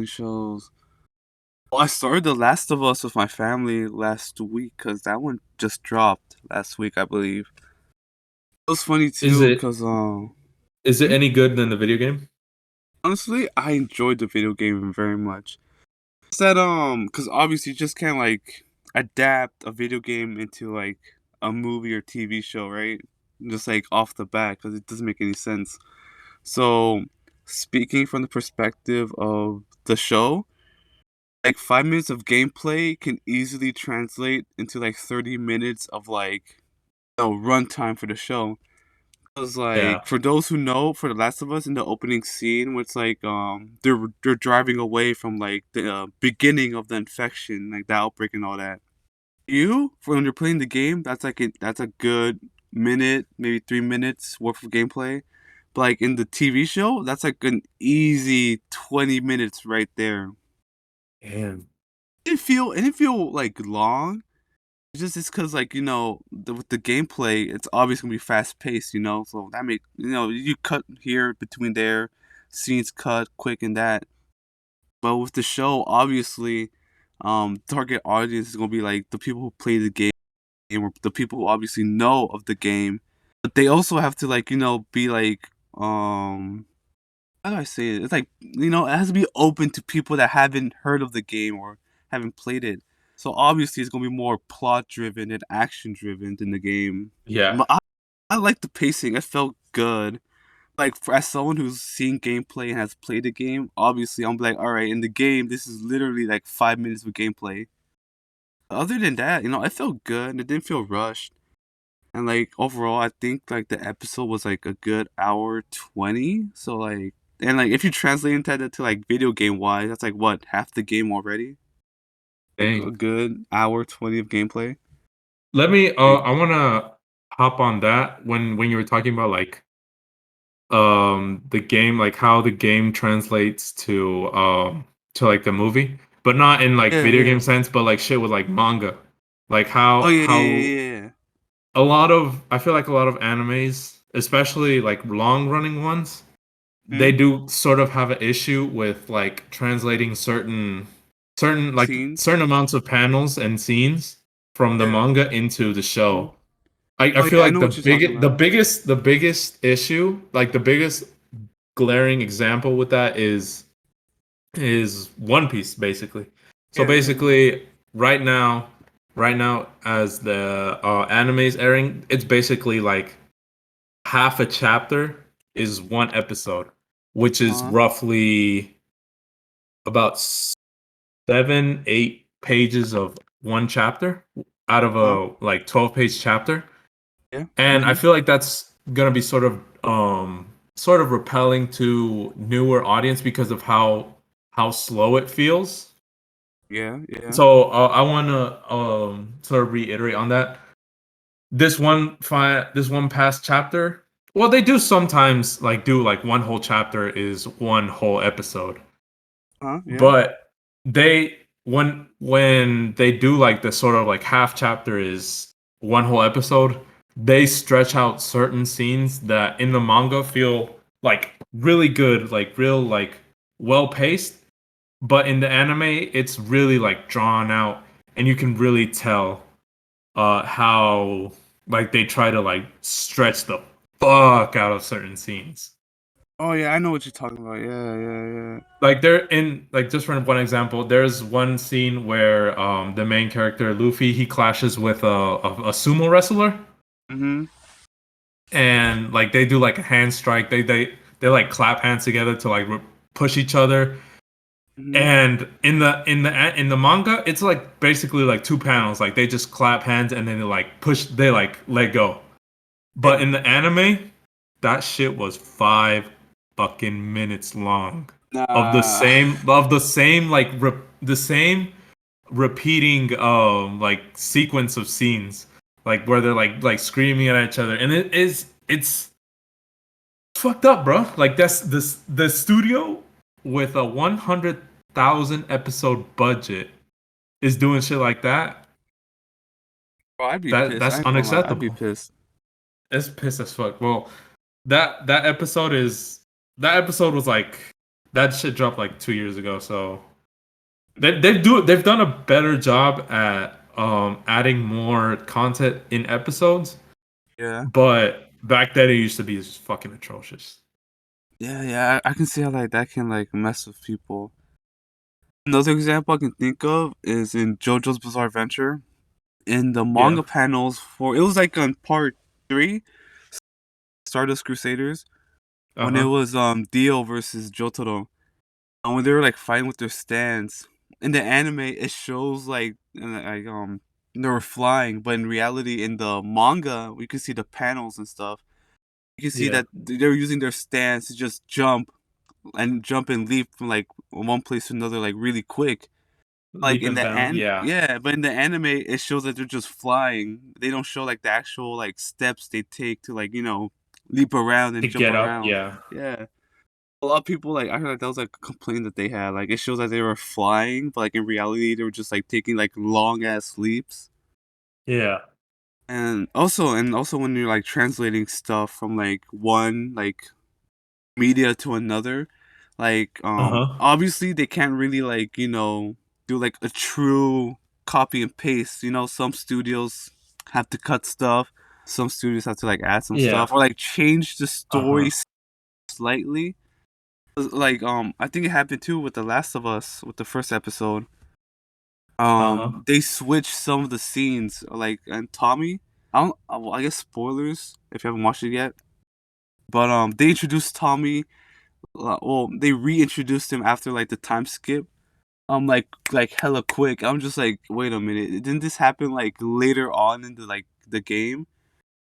Well, I started The Last of Us with my family last week because that one just dropped last week, I believe. It was funny too because Is it any good than the video game? honestly, I enjoyed the video game very much. It's that because obviously you just can't like adapt a video game into like a movie or TV show, right? Just like off the bat, because it doesn't make any sense. So, speaking from the perspective of the show, like 5 minutes of gameplay can easily translate into like 30 minutes of like runtime for the show. Because Yeah. like for those who know, for The Last of Us in the opening scene, where it's like they're driving away from like the beginning of the infection, like the outbreak and all that. For when you're playing the game, that's a good minute, maybe 3 minutes worth of gameplay. But like in the TV show, that's like an easy 20 minutes right there. Damn. It didn't feel like long. It's because like with the gameplay, it's obviously gonna be fast paced. So that make you cut here between there, scenes cut quick and that. But with the show, obviously, target audience is gonna be like the people who play the game or the people who obviously know of the game. But they also have to like be like how do I say it? It's like it has to be open to people that haven't heard of the game or haven't played it. So obviously it's gonna be more plot driven and action driven than the game. Yeah. But I like the pacing. It felt good. Like as someone who's seen gameplay and has played the game, obviously I'm like, all right, in the game this is literally like 5 minutes of gameplay. Other than that, it felt good. It didn't feel rushed. And like overall, I think like the episode was like a good hour 20. So like, and like if you translate that to like video game wise, that's like what, half the game already? Like a Dang. good hour 20 of gameplay. Let me. Like, I wanna hop on that when you were talking about like the game, like how the game translates to like the movie, but not in like yeah, video game yeah. sense, but like shit with like manga, like Oh yeah, yeah, how yeah, yeah. a lot of I feel like a lot of animes, especially like long running ones, Hmm? they do sort of have an issue with like translating Scenes. certain amounts of panels and scenes from the Yeah. manga into the Mhm. show. I Oh feel yeah, I like know what you're talking about. the biggest issue, like the biggest glaring example with that is One Piece basically. So Yeah, yeah. basically right now as the anime is airing, it's basically like half a chapter is one episode, which is Uh-huh. roughly about 7-8 pages of one chapter out of Uh-huh. a like 12-page chapter. Yeah. And I Mm-hmm. feel like that's gonna be sort of repelling to newer audience because of how slow it feels. Yeah, yeah. So I want to sort of reiterate on that. This one past chapter. Well, they do sometimes like do like one whole chapter is one whole episode, Huh? Yeah. but they when they do like the sort of like half chapter is one whole episode, they stretch out certain scenes that in the manga feel like really good, like real like well paced, but in the anime it's really like drawn out and you can really tell how like they try to like stretch the fuck out of certain scenes. Oh yeah, I know what you're talking about. Yeah, yeah, yeah. Like there in like just for one example, there's one scene where the main character Luffy he clashes with a sumo wrestler Mm-hmm. and like they do like a hand strike. They like clap hands together to like push each other. Mm-hmm. And in the manga, it's like basically like two panels. Like they just clap hands and then they like push. They like let go. But Yeah. in the anime, that shit was 5 fucking minutes long Nah. of the same like the same repeating like sequence of scenes like where they're like screaming at each other and it's fucked up, bro. Like that's this the studio with a 100,000 episode budget is doing shit like that. Bro, I'd be pissed. I That's ain't gonna lie. I'd be unacceptable. pissed. It's piss as fuck. Well, that episode is that episode was like that shit dropped like 2 years ago. So they've done a better job at adding more content in episodes, Yeah. but back then it used to be just fucking atrocious. Yeah, yeah. I can see how like that can like mess with people. Another example I can think of is in JoJo's Bizarre Adventure. In the Yeah. manga panels it was like on part 3, Stardust Crusaders, when it Uh-huh. was Dio versus Jotaro. And when they were like fighting with their stands. In the anime it shows they were flying, but in reality in the manga we could see the panels and stuff. You can see Yeah. that they were using their stands to just jump and leap from like one place to another like really quick. Like in Leap and the bound. Yeah. yeah, but in the anime it shows that they're just flying. They don't show like the actual like steps they take to like, leap around To and jump get up. around. Yeah. Yeah. A lot of people like I heard like that was like a complaint that they had. Like it shows that they were flying, but like in reality they were just like taking like long ass leaps. Yeah. And also when you're like translating stuff from like one like media to another, like Uh-huh. obviously they can't really like, do like a true copy and paste. Some studios have to cut stuff, some studios have to like add some Yeah. stuff or like change the Uh-huh. story slightly. Like I think it happened too with The Last of Us with the first episode. Uh-huh. They switched some of the scenes, like, and Tommy, well, I guess spoilers if you haven't watched it yet, but they introduced Tommy. Well, they reintroduced him after like the time skip. Like hella quick. I'm just like, wait a minute, didn't this happen like later on in the game?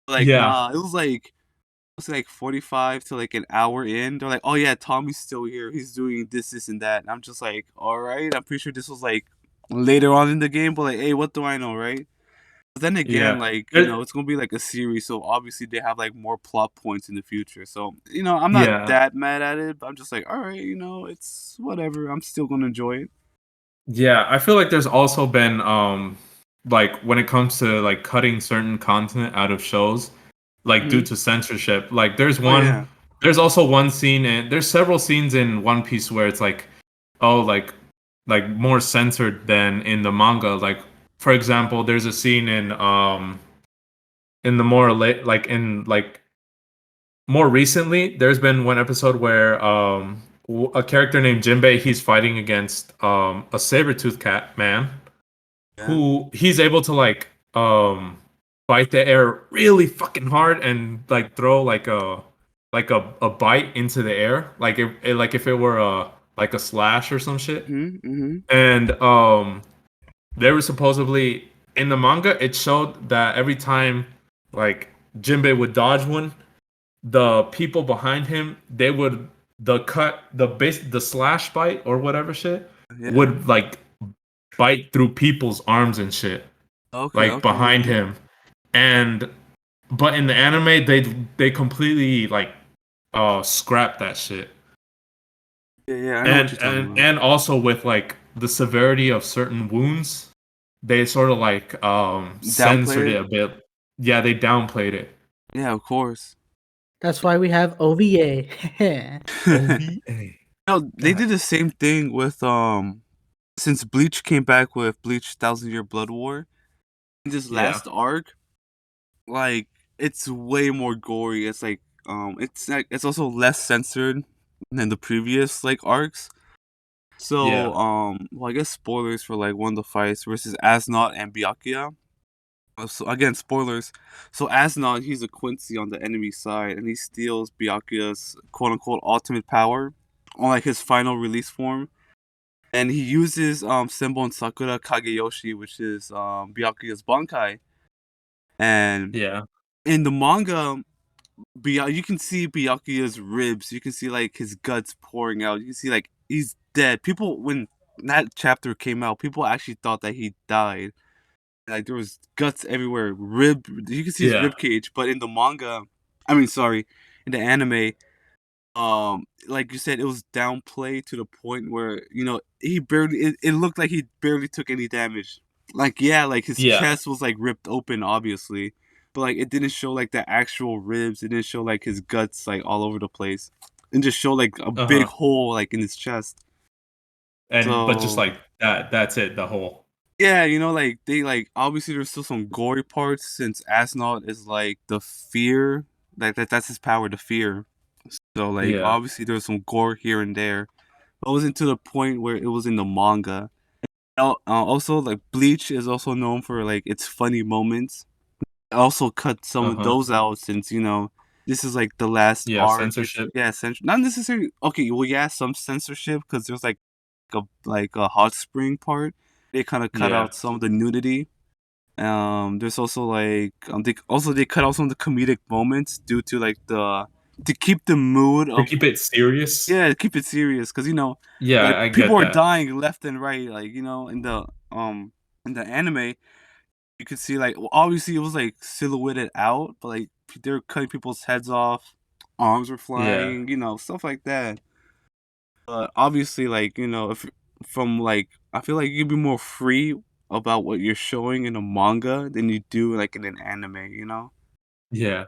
Like, Yeah. nah, it was like 45 to like an hour in. They're like, oh yeah, Tommy's still here. He's doing this, and that. And I'm just like, all right. I'm pretty sure this was like later on in the game, but like, hey, what do I know, right? But then again, Yeah. like, It- it's gonna be like a series, so obviously they have like more plot points in the future. So, I'm not yeah. that mad at it, but I'm just like, all right, it's whatever. I'm still gonna enjoy it. Yeah, I feel like there's also been like when it comes to like cutting certain content out of shows, like due Hmm. to censorship. Like Oh yeah. there's also one scene and there's several scenes in One Piece where it's like oh like more censored than in the manga. Like for example, there's a scene in the more late like in like more recently, there's been one episode where a character named Jinbei, he's fighting against a saber-toothed cat man Yeah. who he's able to like bite the air really fucking hard and like throw like a bite into the air like if it were a like a slash or some shit. Hmm. Hmm. And they were supposedly in the manga it showed that every time like Jinbei would dodge one, the people behind him, they would the slash bite or whatever shit Yeah. would like bite through people's arms and shit Okay. like Okay. behind Yeah. him. And but in the anime they completely like scrap that shit. Yeah. Yeah. I know what and you're talking and about. and also with like the severity of certain wounds, they sort of like censored Downplay it it. a bit. Yeah, they downplayed it. Yeah. Of course. That's why we have OVA. OVA. No, they God. did the same thing with since Bleach came back with Bleach Thousand Year Blood War. In this Yeah. last arc, like it's way more gory. It's like it's also less censored than the previous like arcs. So Yeah. well, I guess spoilers for like one of the fights versus Asnot and Byakuya. So again, spoilers. So Asnot, he's a Quincy on the enemy side, and he steals Byakuya's quote unquote ultimate power on like his final release form. And he uses Senbon Sakura Kageyoshi, which is Byakuya's Bankai. And Yeah. in the manga, you can see Byakuya's ribs. You can see like his guts pouring out. You can see like he's dead. People, when that chapter came out, people actually thought that he died. Like there was guts everywhere. You can see his Yeah. rib cage. But in the manga, I mean, sorry, in the anime, like you said, it was downplayed to the point where he barely. It looked like he barely took any damage. Like yeah, like his Yeah. chest was like ripped open, obviously, but like it didn't show like the actual ribs. It didn't show like his guts like all over the place, and just show like a big Uh-huh. hole like in his chest. And but just So like that's it, the whole. yeah, like they like obviously there's still some gory parts since Asnod is like the fear, like that's his power, the fear. So like Yeah. obviously there's some gore here and there, It wasn't to the point where it was in the manga. Also, like Bleach is also known for like its funny moments. I also cut some of those out since this is like the last arc. Censorship. Not necessarily. Okay, well, yeah, some censorship because there's like a hot spring part. They kind of cut out some of the nudity. There's also like they cut out some of the comedic moments due to like to keep the mood To of keep it serious. yeah, keep it serious because Yeah, I get people are that. dying left and right. Like in the anime, you could see like obviously it was like silhouetted out, but like they were cutting people's heads off, arms were Yeah. flying, stuff like that. But obviously, like if from like I feel like you can be more free about what you're showing in a manga than you do like in an anime. Yeah.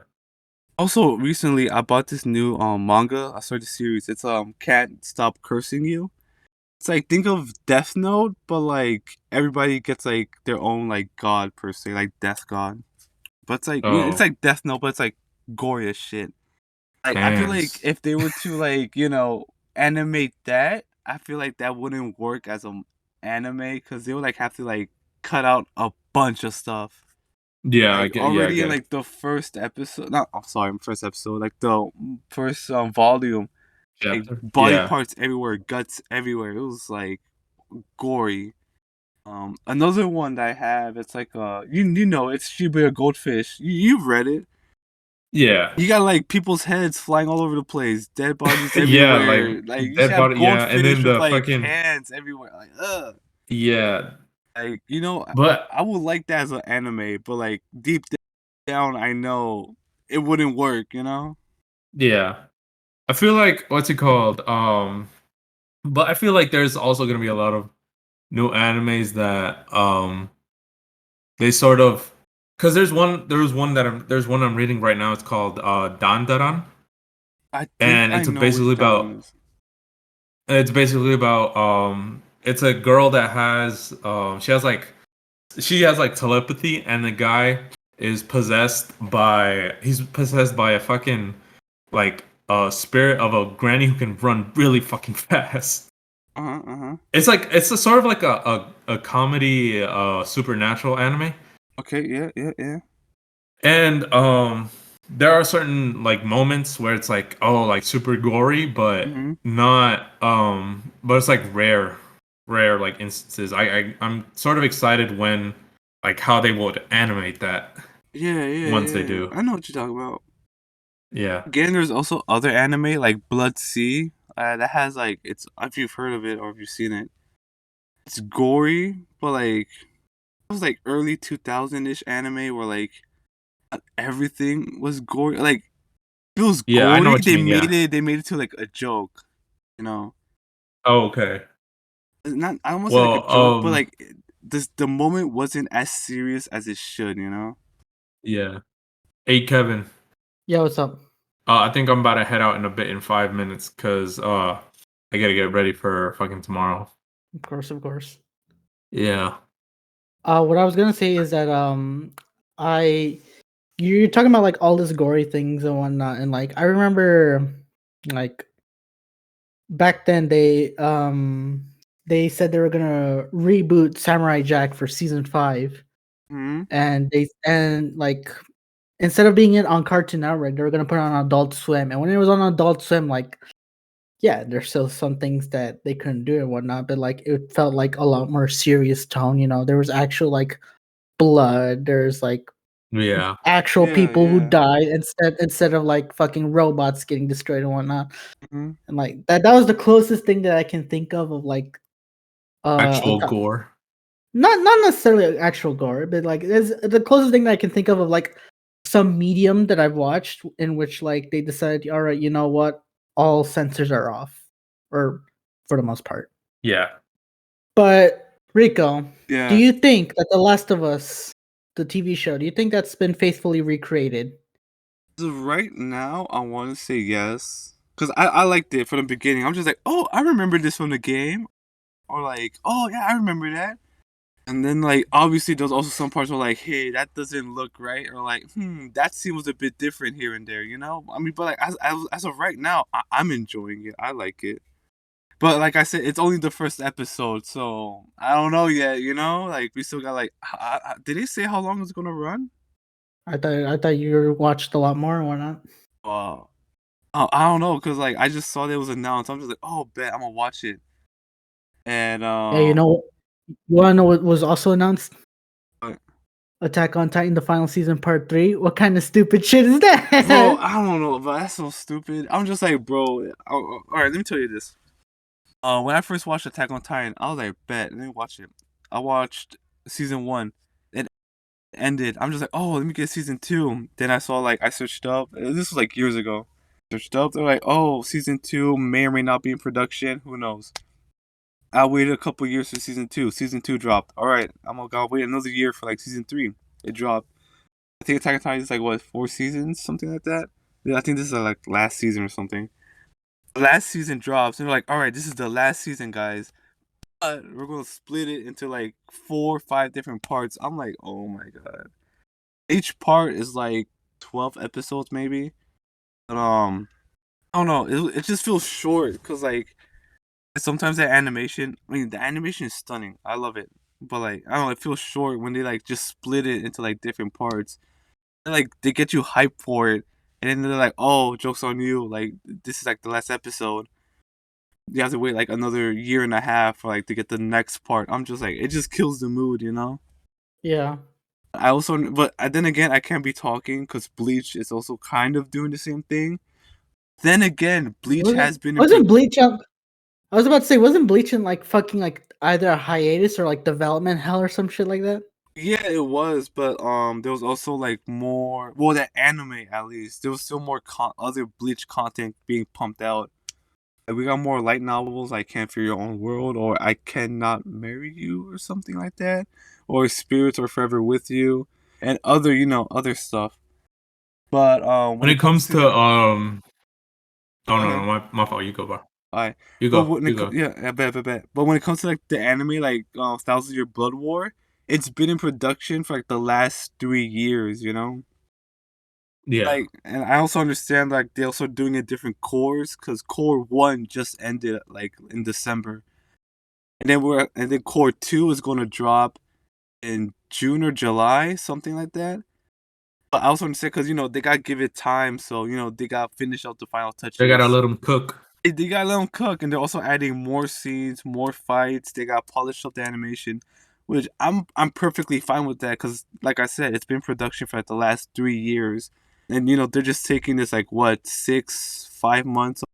Also, recently I bought this new manga. I started a series. It's Can't Stop Cursing You. It's like think of Death Note, but like everybody gets like their own like god per se, like Death God. But it's like it's Oh, like Death Note, but it's like gory as shit. Like I feel like hands. if they were to like animate that, I feel like that wouldn't work as a anime because they would like have to like cut out a bunch of stuff. Yeah, I Like get. Yeah, I already in get it. like the first episode, not I'm sorry, first episode, like the first volume, like Chapter. body Yeah. parts everywhere, guts everywhere. It was like gory. Another one that I have, it's like it's Shibuya Goldfish. You've read it. Yeah. You got like people's heads flying all over the place, dead bodies Yeah, like everywhere. Like you should dead have body. Yeah, and goldfish then with the like fucking hands everywhere. Like yeah. like But I would like that as an anime, but like deep down, I know it wouldn't work. yeah, I feel like what's it called? But I feel like there's also gonna be a lot of new animes that they sort of because there's one I'm reading right now. It's called Dandaran, I think and I know which that one is. it's basically about it's a girl that has she has like telepathy, and the guy is he's possessed by a fucking like a spirit of a granny who can run really fucking fast. It's a sort of like a comedy supernatural anime. Okay, yeah. And there are certain like moments where it's like like super gory, but Mhm. not but it's like rare like instances. I'm sort of excited when like how they would animate that once they Yeah. do. I know what you're talking about. Yeah. Again, there's also other anime like Blood Sea. That has like it's if you've heard of it or if you've seen it. It's gory, but like it was like early 2000-ish anime where like not everything was gory. Like it was Yeah, I know gory. what you mean, yeah. They made it to like a joke, you know. Oh, okay. Not I almost say like a Well, joke, but like the moment wasn't as serious as it should. yeah. Hey Kevin. Yeah, what's up? I think I'm about to head out in a bit in 5 minutes because I gotta get ready for fucking tomorrow. Of course. Yeah. What I was gonna say is that I you're talking about like all this gory things and whatnot, and like I remember like back then they said they were gonna reboot Samurai Jack for season 5, Hmm. and like instead of being it on Cartoon Network, they were gonna put it on Adult Swim, and when it was on Adult Swim, like yeah, there's still some things that they couldn't do and whatnot, but like it felt like a lot more serious tone. There was actual like blood. There's like Yeah. actual people who Yeah. died instead of like fucking robots getting destroyed and whatnot. Hmm. And like that was the closest thing that I can think of like Actual gore. not necessarily actual gore, but like it's the closest thing that I can think of like some medium that I've watched in which like they decided, all right, you know what, all sensors are off, or for the most part. Yeah. But Rico, do Yeah. you think that The Last of Us, the TV show, do you think that's been faithfully recreated? So right now, I want to say yes because I liked it from the beginning. I'm just like, oh, I remember this from the game, or like, oh yeah, I remember that. And then like obviously there's also some parts where like, hey, that doesn't look right, or like, that scene was a bit different here and there. I mean, but like as of right now, I'm enjoying it. I like it. But like I said, it's only the first episode, so I don't know yet. You know, like we still got like. Did they say how long it's gonna run? I thought you watched a lot more. Why not? Oh, I don't know, cause like I just saw that it was announced. I'm just like, oh, bet I'm gonna watch it. And Yeah, you wanna know what was also announced? what? Attack on Titan, the final season, part 3. What kind of stupid shit is that? Bro, I don't know, but that's so stupid. I'm just like, bro. All right, let me tell you this. When I first watched Attack on Titan, I was like, bet, let me watch it. I watched season 1. It ended. I'm just like, oh, let me get season 2. Then I saw like I searched up. This was like years ago. Searched up. They're like, oh, season 2 may or may not be in production. Who knows? I waited a couple years for season 2. Season 2 dropped. All right, I'm gonna wait another year for like season 3. It dropped. I think Attack on Titan is like what 4 seasons, something like that. Yeah, I think this is like last season or something. Last season drops, and they're like, all right, this is the last season, guys. But we're gonna split it into like 4 or 5 different parts. I'm like, oh my god. Each part is like 12 episodes, maybe. But I don't know. It just feels short because like sometimes the animation. I mean, the animation is stunning. I love it. But like, I don't know. It feels short when they like just split it into like different parts. And, like they get you hyped for it, and then they're like, "Oh, joke's on you! Like this is like the last episode." You have to wait like another year and a half for like to get the next part. I'm just like, it just kills the mood, you know. Yeah. I also, but then again, I can't be talking because Bleach is also kind of doing the same thing. Then again, Bleach has been in. Wasn't Bleach up? I was about to say, wasn't Bleach in like fucking like either a hiatus or like development hell or some shit like that? Yeah, it was, but there was also like more. Well, the anime at least there was still more other Bleach content being pumped out. Like, we got more light novels like Can't Fear Your Own World or I Cannot Marry You or something like that, or Spirits Are Forever With You, and other other stuff. But When when it it comes comes to to the oh go no, ahead. my fault. You go, bro. I You but go. when You it go. yeah, I bet. But when it comes to like the anime, like Thousand Year Blood War, it's been in production for like the last 3 years. You know, Yeah. like, and I also understand like they're also doing it different cores because Core 1 just ended like in December, and then Core 2 is going to drop in June or July, something like that. But I also understand because they gotta give it time, so they gotta finish out the final They gotta touches. let them cook. They gotta let them cook, and they're also adding more scenes, more fights. They gotta polish up the animation, which I'm perfectly fine with that because, like I said, it's been production for like the last 3 years, and they're just taking this like what 5 months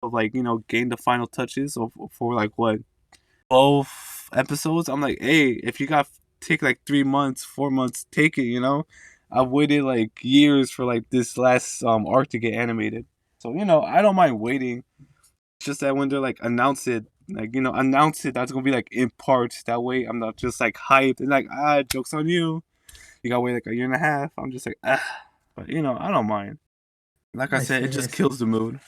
of like getting the final touches for like what 12 episodes. I'm like, hey, if you got take like 3 months, 4 months, take it. I've waited like years for like this last arc to get animated, so I don't mind waiting. It's just that when they're like announce it, that's gonna be like in parts. That way, I'm not just like hyped and like jokes on you. You gotta wait like a year and a half. I'm just like but I don't mind. Like I I said, it see. I just see. kills the mood.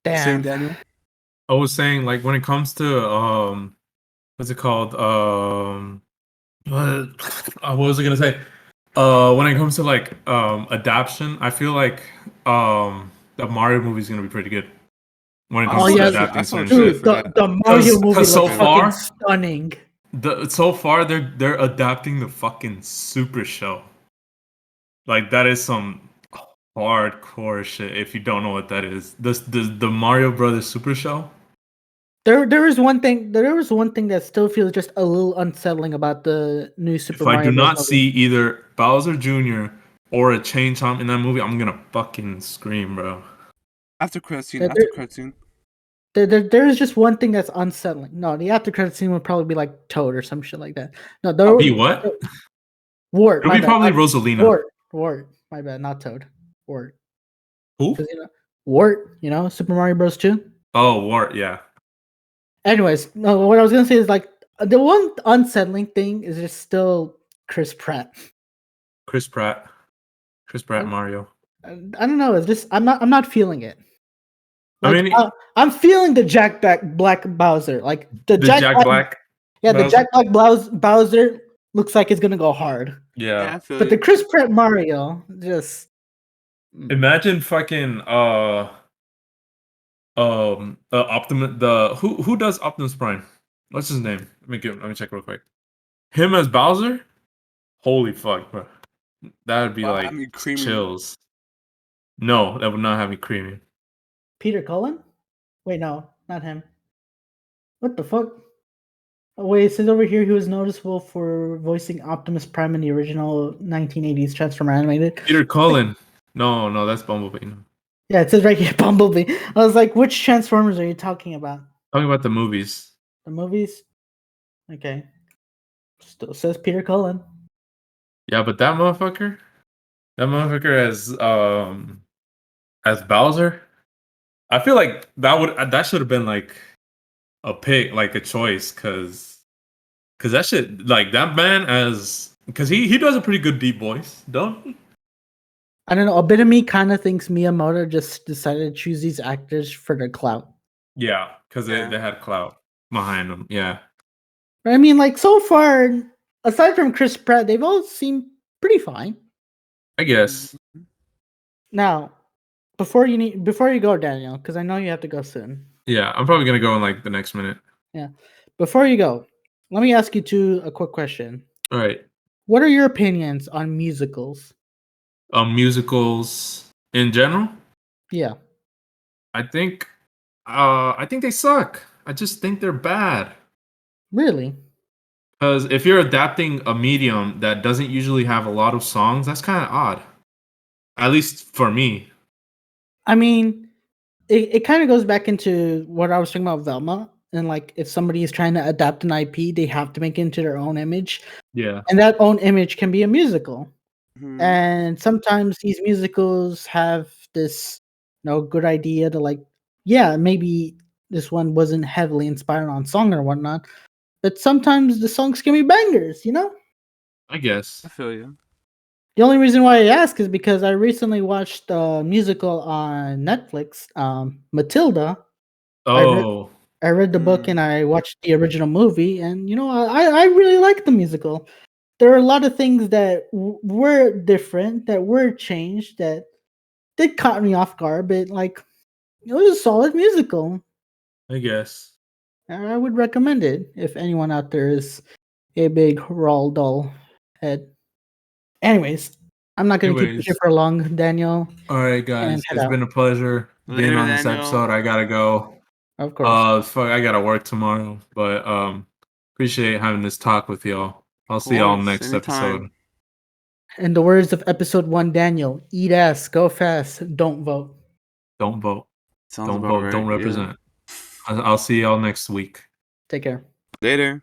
Saying Damn. Daniel. I was saying like when it comes to what's it called? What, what was I gonna say? When it comes to like adaptation, I feel like the Mario movie is gonna be pretty good when it I Oh comes saw to a yeah, I adapting saw a certain trailer shit. dude, for that. the Mario movie Cause so looks fucking far, stunning. they're adapting the fucking Super Show. Like that is some hardcore shit. If you don't know what that is, the Mario Brothers Super Show. There was one thing. There was one thing that still feels just a little unsettling about the new Super If I Mario do Bros. not movie. see either Bowser Jr. or a Chain Chomp in that movie, I'm gonna fucking scream, bro. After credit scene, That after credit scene. there is just one thing that's unsettling. No, the after credit scene would probably be like Toad or some shit like that. No, Be what? Wart. It'll My be bad. probably Rosalina. Wart. My bad. Not Toad. Wart. Who? Because Wart. Super Mario Bros. 2. Oh, Wart. Yeah. Anyways, no. What I was gonna say is like the one unsettling thing is just still Chris Pratt. Chris Pratt. Chris Pratt I, Mario. I don't know. It's just I'm not feeling it. I Like mean, I'm feeling the Black Bowser. Like the the Jack Jack Black. Black. Yeah, the Bowser. Jack Black Bowser looks like it's gonna go hard. Yeah, Yeah. I feel But the you. Chris Pratt Mario just Imagine fucking Optimus, who does Optimus Prime? What's his name? Let me check real quick. Him as Bowser? Holy fuck, bro. That would be Wow, I like mean, creamy. chills. No, that would not have me creaming. Peter Cullen? Wait, no, not him. What the fuck? Oh, wait, it says over here he was noticeable for voicing Optimus Prime in the original 1980s Transformer animated. Peter Cullen. No, that's Bumblebee. No. Yeah, it says right here, Bumblebee. I was like, which Transformers are you talking about? Talking about the movies. The movies? Okay. Still says Peter Cullen. Yeah, but that motherfucker as Bowser, I feel like that should have been like a pick, like a choice, because that shit, like that man because he does a pretty good deep voice, don't he? I don't know. A bit of me kind of thinks Miyamoto just decided to choose these actors for their clout. Yeah, because Yeah. they had clout behind them. Yeah, I mean, like so far, aside from Chris Pratt, they've all seemed pretty fine. I guess. Now, before you go, Daniel, because I know you have to go soon. Yeah, I'm probably gonna go in like the next minute. Yeah. Before you go, let me ask you a quick question. All right. What are your opinions on musicals? Musicals in general, Yeah. I think they suck. I just think they're bad. Really? Because if you're adapting a medium that doesn't usually have a lot of songs, that's kind of odd. At least for me. I mean, it kind of goes back into what I was talking about Velma. And like, if somebody is trying to adapt an IP, they have to make it into their own image. Yeah. And that own image can be a musical. Mhm. And sometimes these musicals have this good idea to like, yeah, maybe this one wasn't heavily inspired on song or whatnot, but sometimes the songs can be bangers, I guess. I feel you. The only reason why I ask is because I recently watched a musical on Netflix, Matilda. Oh, I read the book and I watched the original movie, and I really like the musical. There are a lot of things that were different, that were changed, that did caught me off guard, but like it was a solid musical. I guess. I would recommend it if anyone out there is a big Roald Dahl head. Anyways, I'm not going to keep you here for long, Daniel. All right, And guys. head It's out. been a pleasure being Later, on this Daniel. episode. I gotta go. Of course. Fuck, I gotta work tomorrow. But appreciate having this talk with y'all. I'll Of see y'all course, next anytime. episode. In the words of episode 1, Daniel, eat ass, go fast, don't vote. Don't vote. Sounds Don't about vote. right. Don't Yeah. represent. I'll see y'all next week. Take care. Later.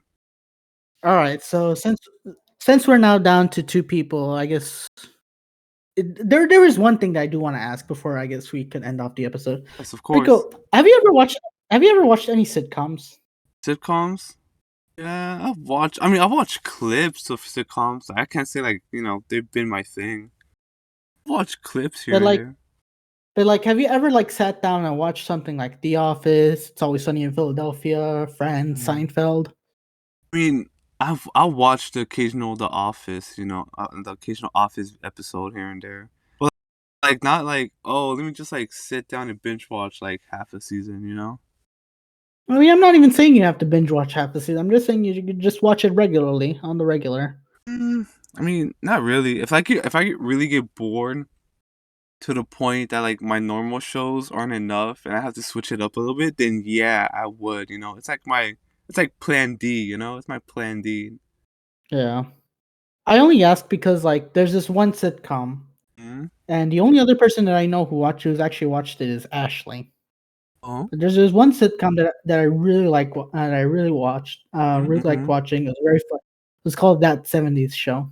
All right. So since we're now down to 2 people, I guess there is one thing that I do want to ask before I guess we can end off the episode. Yes, of course. Rico, have you ever watched any sitcoms? Sitcoms? Yeah, I've watched clips of sitcoms. I can't say like, they've been my thing. I've watched clips here But and like, there. but like, have you ever like sat down and watched something like The Office, It's Always Sunny in Philadelphia, Friends, Seinfeld? I mean, I'll watch the occasional The Office, the occasional Office episode here and there. But like not like, oh, let me just like sit down and binge watch like half a season. I mean, I'm not even saying you have to binge watch half the season. I'm just saying you could just watch it regularly on the regular. I mean, not really. If I really get bored to the point that like my normal shows aren't enough and I have to switch it up a little bit, then yeah, I would. It's like plan D. It's my plan D. Yeah. I only ask because like there's this one sitcom, Mm-hmm. and the only other person that I know who's actually watched it is Ashley. Oh. There's this one sitcom that I really like, and I really watched. Really liked watching. It was very fun. It was called That 70s Show.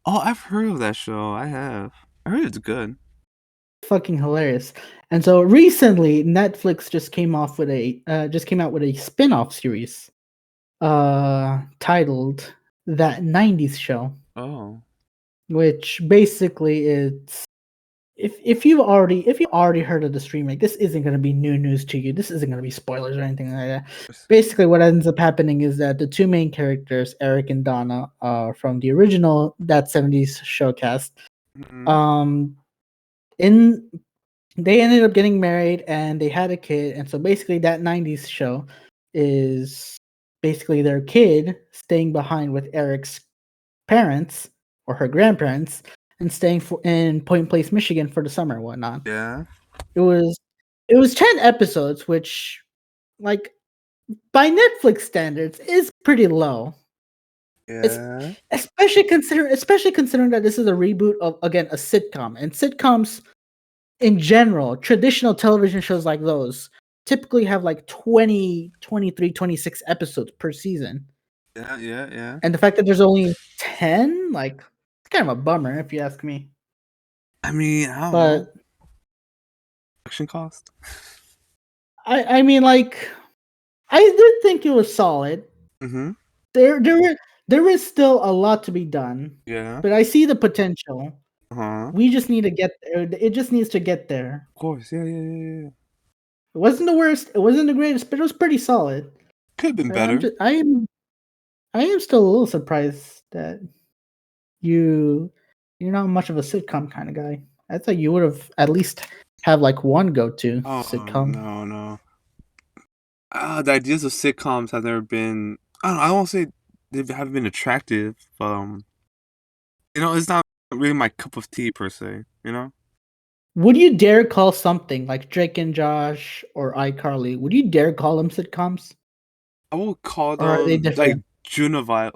Oh, I've heard of that show. I have. I heard it's good. Fucking hilarious. And so recently, Netflix just came out with a spin-off series, titled That 90s Show. Oh. Which basically is if you already heard of the remake, this isn't going to be new news to you. This isn't going to be spoilers or anything like that. Basically, what ends up happening is that the 2 main characters, Eric and Donna, from the original That 70s Show cast, in they ended up getting married and they had a kid, and so basically that '90s show is basically their kid staying behind with Eric's parents or her grandparents and staying in Point Place, Michigan for the summer and whatnot. Yeah. It was 10 episodes, which like by Netflix standards is pretty low. Yeah. Especially considering that this is a reboot of, again, a sitcom, and sitcoms in general, traditional television shows like those typically have like 20, 23, 26 episodes per season. Yeah. And the fact that there's only 10, like, it's kind of a bummer if you ask me. I mean, I don't know. But Production cost. I mean, like, I did think it was solid. Mm-hmm. There is still a lot to be done. Yeah. But I see the potential. Uh-huh. We just need to get there. It just needs to get there. Of course. Yeah. It wasn't the worst. It wasn't the greatest, but it was pretty solid. Could have been better. I am still a little surprised that you're not much of a sitcom kind of guy. I thought you would have at least have like one go-to sitcom. No. The ideas of sitcoms have never been. I won't say they haven't been attractive. It's not really my cup of tea per se. Would you dare call something like Drake and Josh or iCarly? Would you dare call them sitcoms? I will call Or are they them different? juvenile,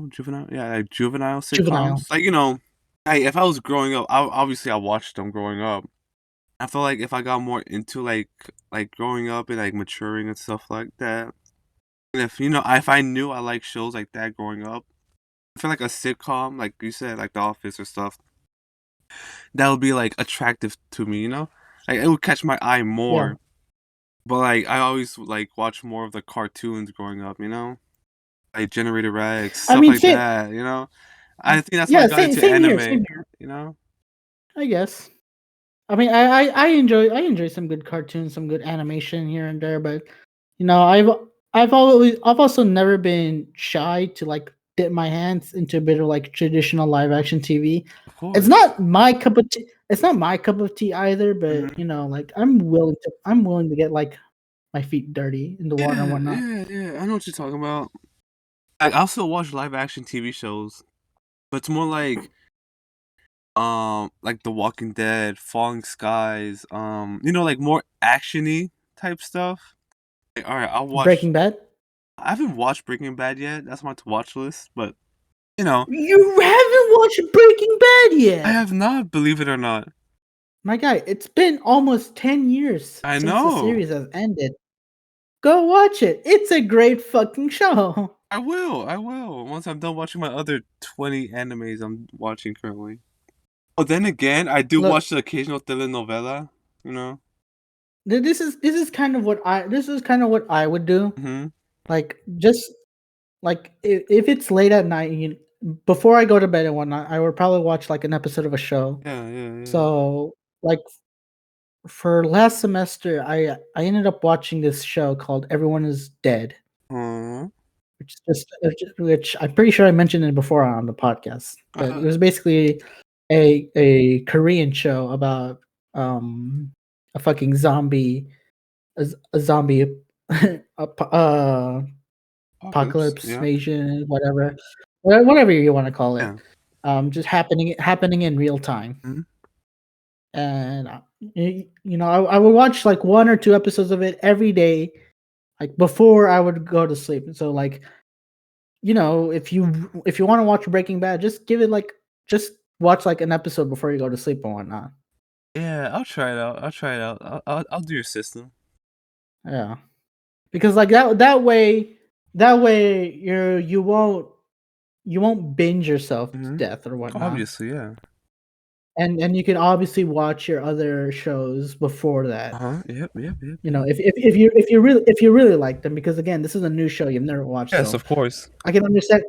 juvenile, yeah, like juvenile Juvenile. sitcoms. If I was growing up, obviously I watched them growing up. I feel like if I got more into like growing up and like maturing and stuff like that, and if I knew I liked shows like that growing up, I feel like a sitcom, like you said, like The Office or stuff, that would be like attractive to me. Like it would catch my eye more. Yeah. But like I always like watch more of the cartoons growing up. Like Generated Rex, I stuff mean, like that. I think that's why I got into same anime. here. I guess. I mean, I enjoy some good cartoons, some good animation here and there, but I've also never been shy to like dip my hands into a bit of like traditional live action TV. Of course. It's not my cup of tea. It's not my cup of tea either, but Mhm. like I'm willing to get like my feet dirty in the water and whatnot. Yeah. I know what you're talking about. I also watch live action TV shows, but it's more like The Walking Dead, Falling Skies, like more actiony type stuff. Like, all right, I'll watch. Breaking Bad. I haven't watched Breaking Bad yet. That's my to watch list, but you know, You haven't watched Breaking Bad I yet. have not, believe it or not. My guy, it's been almost 10 years I since the know. series has ended. Go watch it. It's a great fucking show. I will. Once I'm done watching my other 20 animes I'm watching currently. Oh, then again, I do Look, watch the occasional telenovela, you know? this is kind of what I would do. Mm-hmm. Like, just like if it's late at night, before I go to bed and whatnot, I would probably watch like an episode of a show. Yeah. So, like, for last semester, I ended up watching this show called Everyone Is Dead, Uh-huh. which I'm pretty sure I mentioned it before on the podcast, but it Uh-huh. was basically a Korean show about a fucking zombie a zombie apocalypse, Yeah. invasion, whatever you want to call it, Yeah. just happening in real time. Mm-hmm. And I would watch like one or two episodes of it every day, like before I would go to sleep. So like, if you want to watch Breaking Bad, just watch like an episode before you go to sleep and whatnot. Yeah, I'll try it out. I'll do your system. Yeah, because like that way you won't binge yourself to Mm-hmm. death or whatnot. Obviously, yeah. And you can obviously watch your other shows before that. Uh-huh. Yep. If you really like them, because again, this is a new show you've never watched, Yes, so of course. I can understand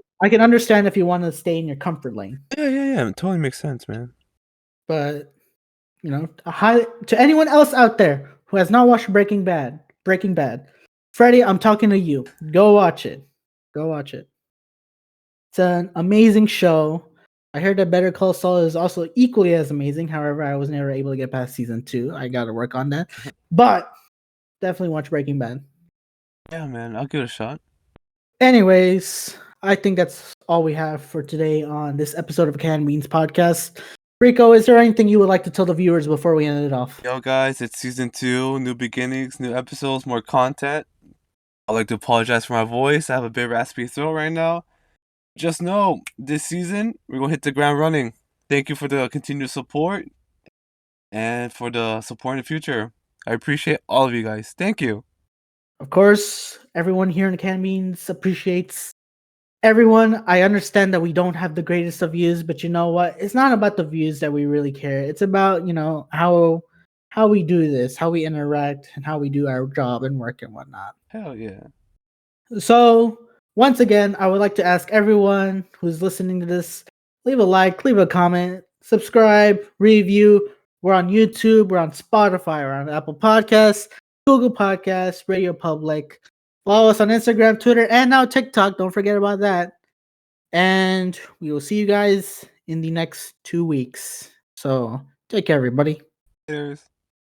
if you want to stay in your comfort lane. Yeah. It totally makes sense, man. But to anyone else out there who has not watched Breaking Bad, Fredy, I'm talking to you. Go watch it. It's an amazing show. I heard that Better Call Saul is also equally as amazing. However, I was never able to get past season 2. I got to work on that. But definitely watch Breaking Bad. Yeah, man, I'll give it a shot. Anyways, I think that's all we have for today on this episode of Canned Beans Podcast. Rico, is there anything you would like to tell the viewers before we end it off? Yo, guys, it's season 2, new beginnings, new episodes, more content. I'd like to apologize for my voice. I have a bit raspy throat right now. Just know, this season, we're going to hit the ground running. Thank you for the continued support and for the support in the future. I appreciate all of you guys. Thank you. Of course, everyone here in Canned Beans appreciates everyone. I understand that we don't have the greatest of views, but you know what? It's not about the views that we really care. It's about, how we do this, how we interact, and how we do our job and work and whatnot. Hell yeah. So, once again, I would like to ask everyone who's listening to this, leave a like, leave a comment, subscribe, review. We're on YouTube, we're on Spotify, we're on Apple Podcasts, Google Podcasts, Radio Public. Follow us on Instagram, Twitter, and now TikTok. Don't forget about that. And we will see you guys in the next 2 weeks. So, take care, everybody. Cheers.